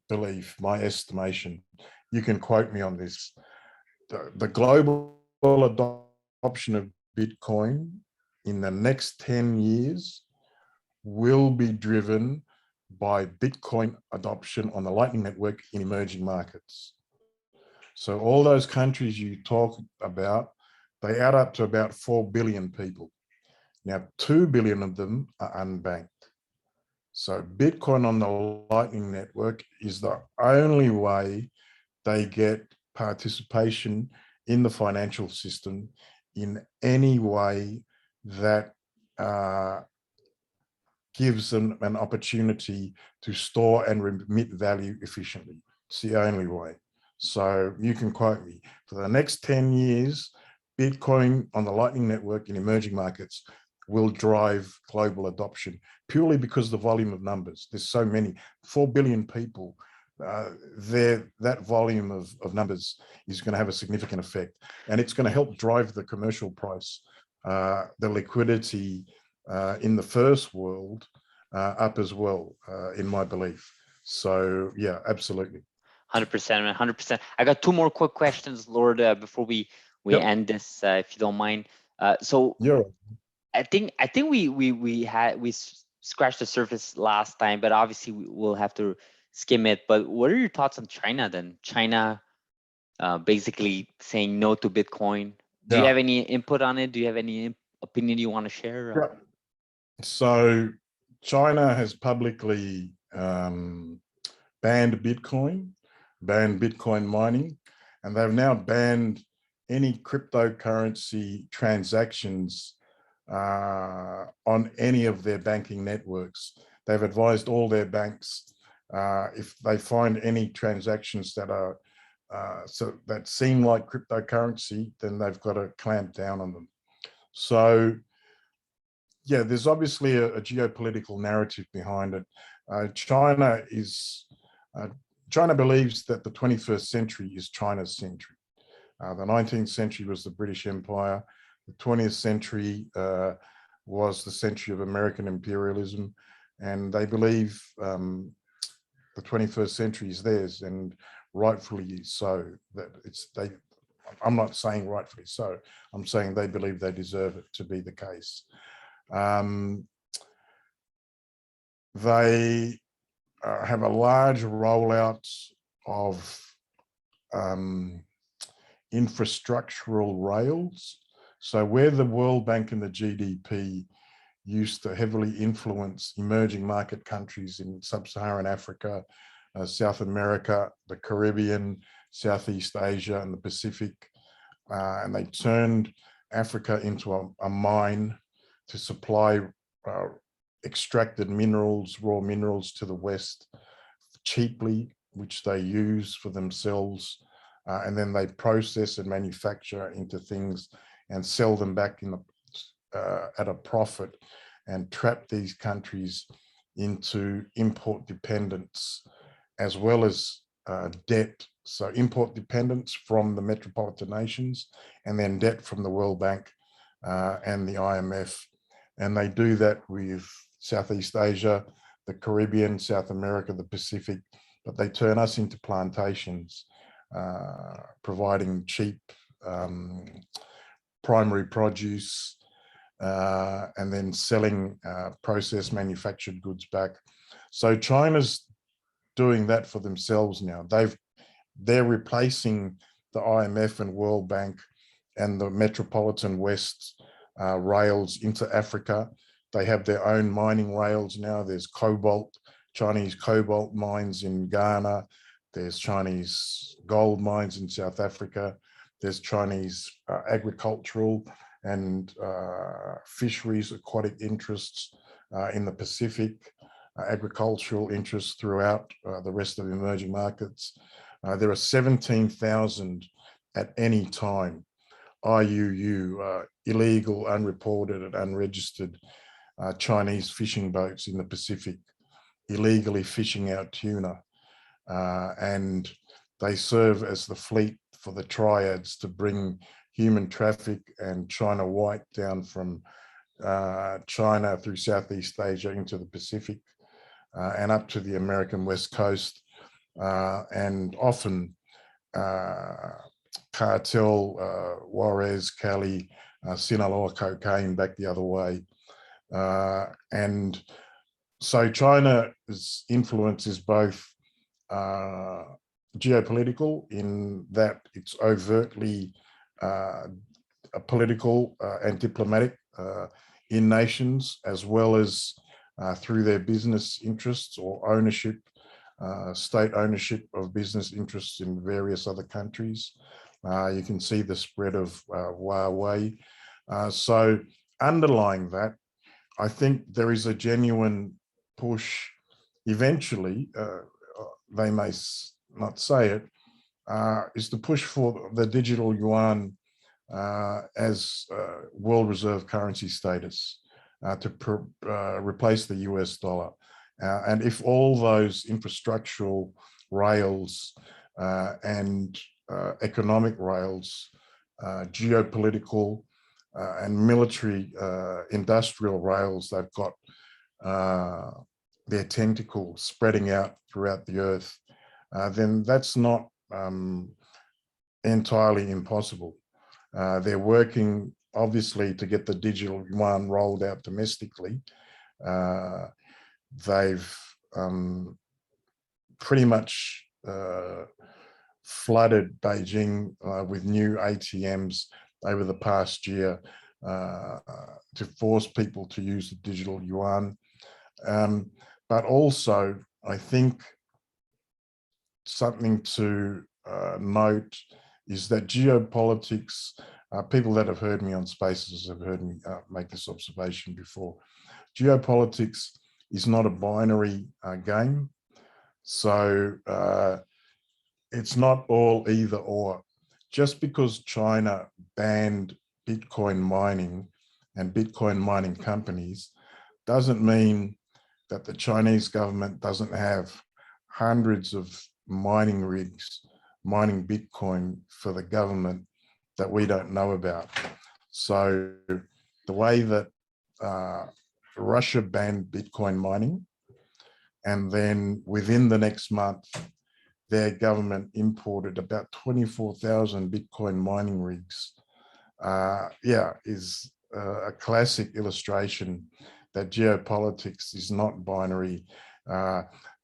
belief, my estimation, you can quote me on this, the global adoption of Bitcoin in the next 10 years will be driven by Bitcoin adoption on the Lightning Network in emerging markets. So all those countries you talk about, they add up to about 4 billion people. Now, 2 billion of them are unbanked. So Bitcoin on the Lightning Network is the only way they get participation in the financial system in any way that gives them an opportunity to store and remit value efficiently. It's the only way. So you can quote me. For the next 10 years, Bitcoin on the Lightning Network in emerging markets will drive global adoption purely because of the volume of numbers. There's so many, 4 billion people. That volume of numbers is going to have a significant effect, and it's going to help drive the commercial price, the liquidity in the first world up as well, in my belief. So yeah, absolutely. 100%, 100%. I got two more quick questions, Lord, before we Yep. end this, if you don't mind. So Yeah. I think we scratched the surface last time, but obviously we'll have to skim it. But what are your thoughts on China then? China basically saying no to Bitcoin. Do you Yeah. have any input on it? Do you have any opinion you want to share? Yeah. So China has publicly banned Bitcoin mining, and they've now banned any cryptocurrency transactions on any of their banking networks. They've advised all their banks, if they find any transactions that are that seem like cryptocurrency, then they've got to clamp down on them. So yeah, there's obviously a geopolitical narrative behind it. China believes that the 21st century is China's century. The 19th century was the British Empire. The 20th century was the century of American imperialism, and they believe the 21st century is theirs, and rightfully so. That I'm not saying rightfully so. I'm saying they believe they deserve it to be the case. They have a large rollout of infrastructural rails. So where the World Bank and the GDP used to heavily influence emerging market countries in sub-Saharan Africa, South America, the Caribbean, Southeast Asia, and the Pacific, and they turned Africa into a mine to supply extracted minerals, raw minerals to the West cheaply, which they use for themselves, and then they process and manufacture into things and sell them back in at a profit, and trap these countries into import dependence as well as debt. So import dependence from the metropolitan nations, and then debt from the World Bank and the IMF. And they do that with Southeast Asia, the Caribbean, South America, the Pacific, but they turn us into plantations, providing cheap primary produce, and then selling processed manufactured goods back. So China's doing that for themselves now. They're replacing the IMF and World Bank and the Metropolitan West rails into Africa. They have their own mining rails now. There's Chinese cobalt mines in Ghana. There's Chinese gold mines in South Africa. There's Chinese agricultural and fisheries, aquatic interests in the Pacific, agricultural interests throughout the rest of the emerging markets. There are 17,000 at any time IUU, illegal, unreported and unregistered Chinese fishing boats in the Pacific, illegally fishing out tuna. And they serve as the fleet for the triads to bring human traffic and China white down from China through Southeast Asia into the Pacific and up to the American West Coast, and often cartel, Juarez, Cali, Sinaloa cocaine back the other way. And so China's influence is both geopolitical in that it's overtly political and diplomatic in nations, as well as through their business interests or ownership, state ownership of business interests in various other countries. You can see the spread of Huawei. So underlying that, I think there is a genuine push. Eventually, they may not say it, is the push for the digital yuan as world reserve currency status to replace the US dollar. And if all those infrastructural rails and economic rails, geopolitical and military industrial rails, they've got their tentacles spreading out throughout the earth, then that's not entirely impossible. They're working obviously to get the digital yuan rolled out domestically. They've pretty much flooded Beijing with new ATMs over the past year to force people to use the digital yuan. But also, I think something to note is that geopolitics, people that have heard me on Spaces have heard me make this observation before. Geopolitics is not a binary game. So it's not all either or. Just because China banned Bitcoin mining and Bitcoin mining companies doesn't mean that the Chinese government doesn't have hundreds of mining rigs mining Bitcoin for the government that we don't know about. So the way that Russia banned Bitcoin mining, and then within the next month, their government imported about 24,000 Bitcoin mining rigs, is a classic illustration that geopolitics is not binary.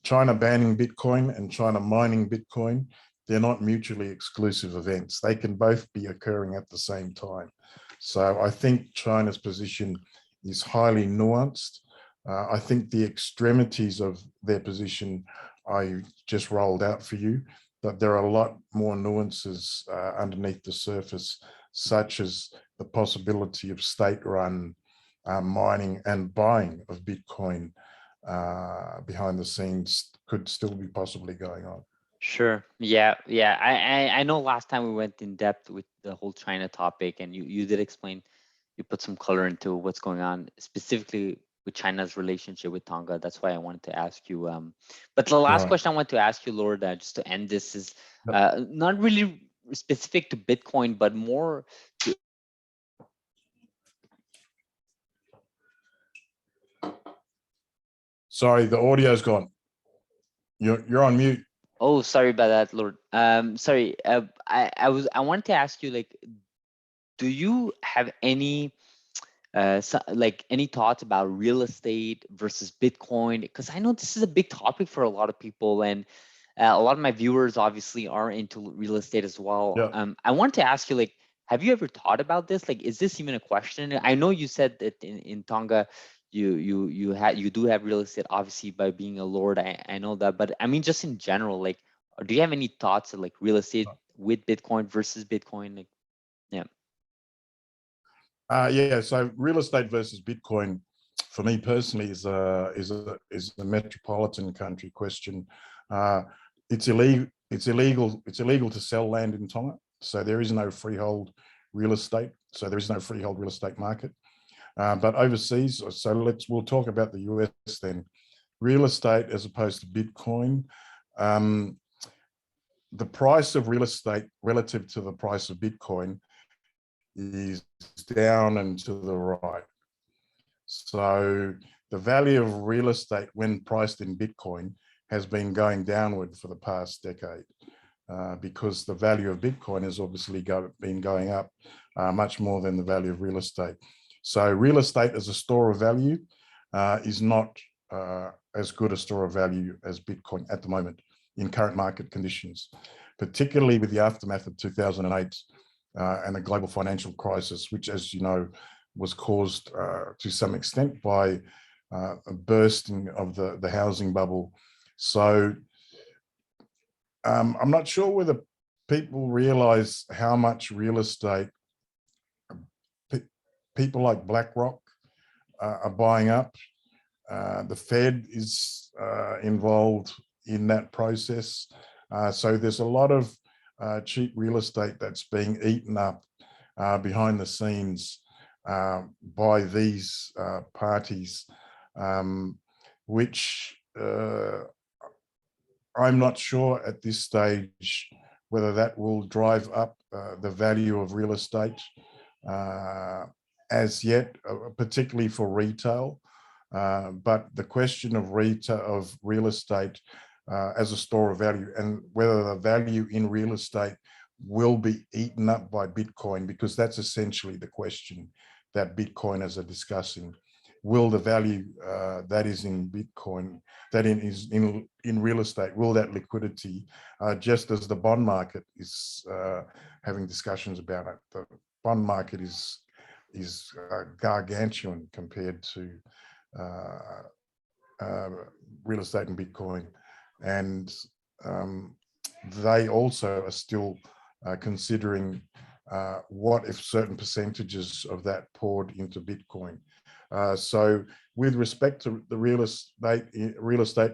China banning Bitcoin and China mining Bitcoin, they're not mutually exclusive events. They can both be occurring at the same time. So I think China's position is highly nuanced. I think the extremities of their position I just rolled out for you, but there are a lot more nuances underneath the surface, such as the possibility of state-run mining and buying of Bitcoin behind the scenes could still be possibly going on. Sure. Yeah. I know last time we went in depth with the whole China topic, and you did explain, you put some color into what's going on specifically with China's relationship with Tonga. That's why I wanted to ask you. But the last question I want to ask you, Lord, just to end this, is not really specific to Bitcoin, but more to... Sorry, the audio's gone. You're on mute. Oh, sorry about that, Lord. Sorry. I wanted to ask you, like, do you have any any thoughts about real estate versus Bitcoin? Because I know this is a big topic for a lot of people, and a lot of my viewers obviously are into real estate as well. Yeah. I wanted to ask you, like, have you ever thought about this? Like, is this even a question? I know you said that in Tonga, you do have real estate, obviously, by being a lord. I know that, but I mean, just in general, like, do you have any thoughts of like real estate with Bitcoin versus Bitcoin? Like, yeah. Yeah. So real estate versus Bitcoin, for me personally, is a metropolitan country question. It's illegal. It's illegal to sell land in Tonga. So there is no freehold real estate. So there is no freehold real estate market. But overseas, so we'll talk about the US then. Real estate as opposed to Bitcoin. The price of real estate relative to the price of Bitcoin is down and to the right. So the value of real estate when priced in Bitcoin has been going downward for the past decade. because the value of Bitcoin has obviously been going up much more than the value of real estate. So real estate as a store of value is not as good a store of value as Bitcoin at the moment in current market conditions, particularly with the aftermath of 2008 and the global financial crisis, which, as you know, was caused to some extent by a bursting of the housing bubble. So I'm not sure whether people realize how much real estate people like BlackRock are buying up. The Fed is involved in that process. So there's a lot of cheap real estate that's being eaten up behind the scenes by these parties, which I'm not sure at this stage whether that will drive up the value of real estate as yet, particularly for retail. But the question of real estate as a store of value, and whether the value in real estate will be eaten up by Bitcoin, because that's essentially the question that Bitcoiners are discussing. Will the value that is in Bitcoin, that is in real estate, will that liquidity, just as the bond market is having discussions about it? The bond market is gargantuan compared to real estate and Bitcoin, and they also are still considering what if certain percentages of that poured into Bitcoin. So with respect to the real estate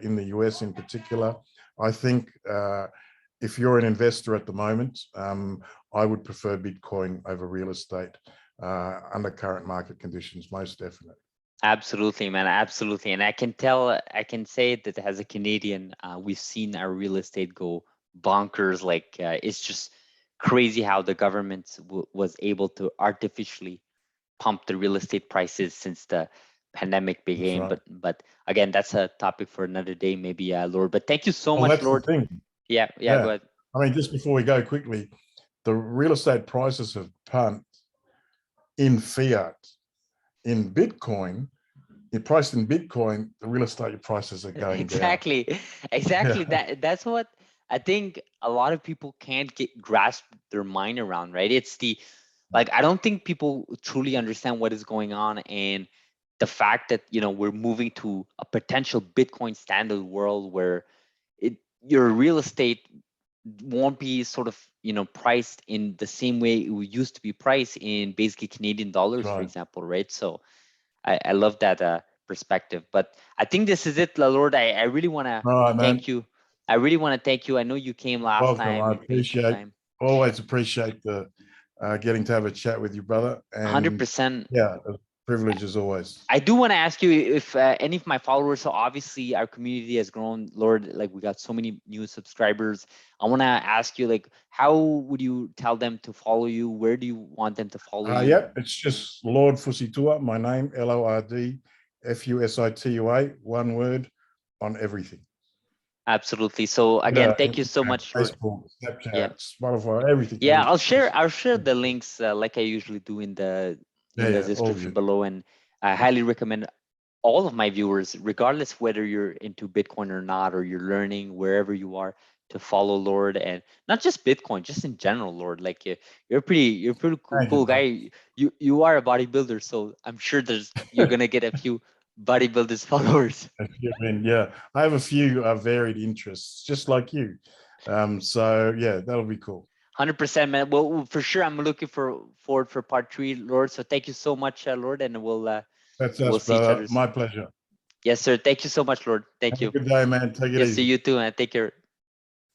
in the US in particular, I think if you're an investor at the moment, I would prefer Bitcoin over real estate under current market conditions, most definitely. Absolutely, man. Absolutely. And I can say that as a Canadian, we've seen our real estate go bonkers. Like it's just crazy how the government was able to artificially pump the real estate prices since the pandemic began. Right. But again, that's a topic for another day, maybe, Lord. But thank you so much, that's Lord. The thing. Yeah, go ahead. I mean, just before we go quickly, the real estate prices have pumped in fiat. In Bitcoin, priced in Bitcoin, the real estate prices are going exactly. down. Exactly. Yeah. That's what I think a lot of people can't grasp their mind around, right? It's like, I don't think people truly understand what is going on, and the fact that, we're moving to a potential Bitcoin standard world where your real estate won't be sort of, priced in the same way it used to be priced in basically Canadian dollars, for example, right? So I love that perspective. But I think this is it, Lord. I really want to thank you. I really want to thank you. I know you came last time. I always appreciate the getting to have a chat with you, brother. And 100%. Yeah, a privilege as always. I do want to ask you if any of my followers, so obviously our community has grown, Lord, like we got so many new subscribers. I want to ask you, like, how would you tell them to follow you? Where do you want them to follow you? Yeah, it's just Lord Fusitu'a, my name, LORD FUSITUA, one word, on everything. Absolutely. So again, thank you so much. Facebook, Snapchat, Spotify, everything. Yeah, I'll share the links like I usually do in the description below, and I highly recommend all of my viewers, regardless whether you're into Bitcoin or not, or you're learning wherever you are, to follow Lord, and not just Bitcoin, just in general, Lord. Like you're a pretty cool guy. You are a bodybuilder, so I'm sure you're gonna get a few bodybuilders followers. Yeah, I have a few varied interests, just like you. So yeah, that'll be cool. 100%, man. Well, for sure, I'm looking forward for part 3, Lord. So thank you so much, Lord, and we'll see each other. My pleasure. Yes, sir. Thank you so much, Lord. Thank you. Have a good day, man. Take it easy. Yes, see you too, and take care.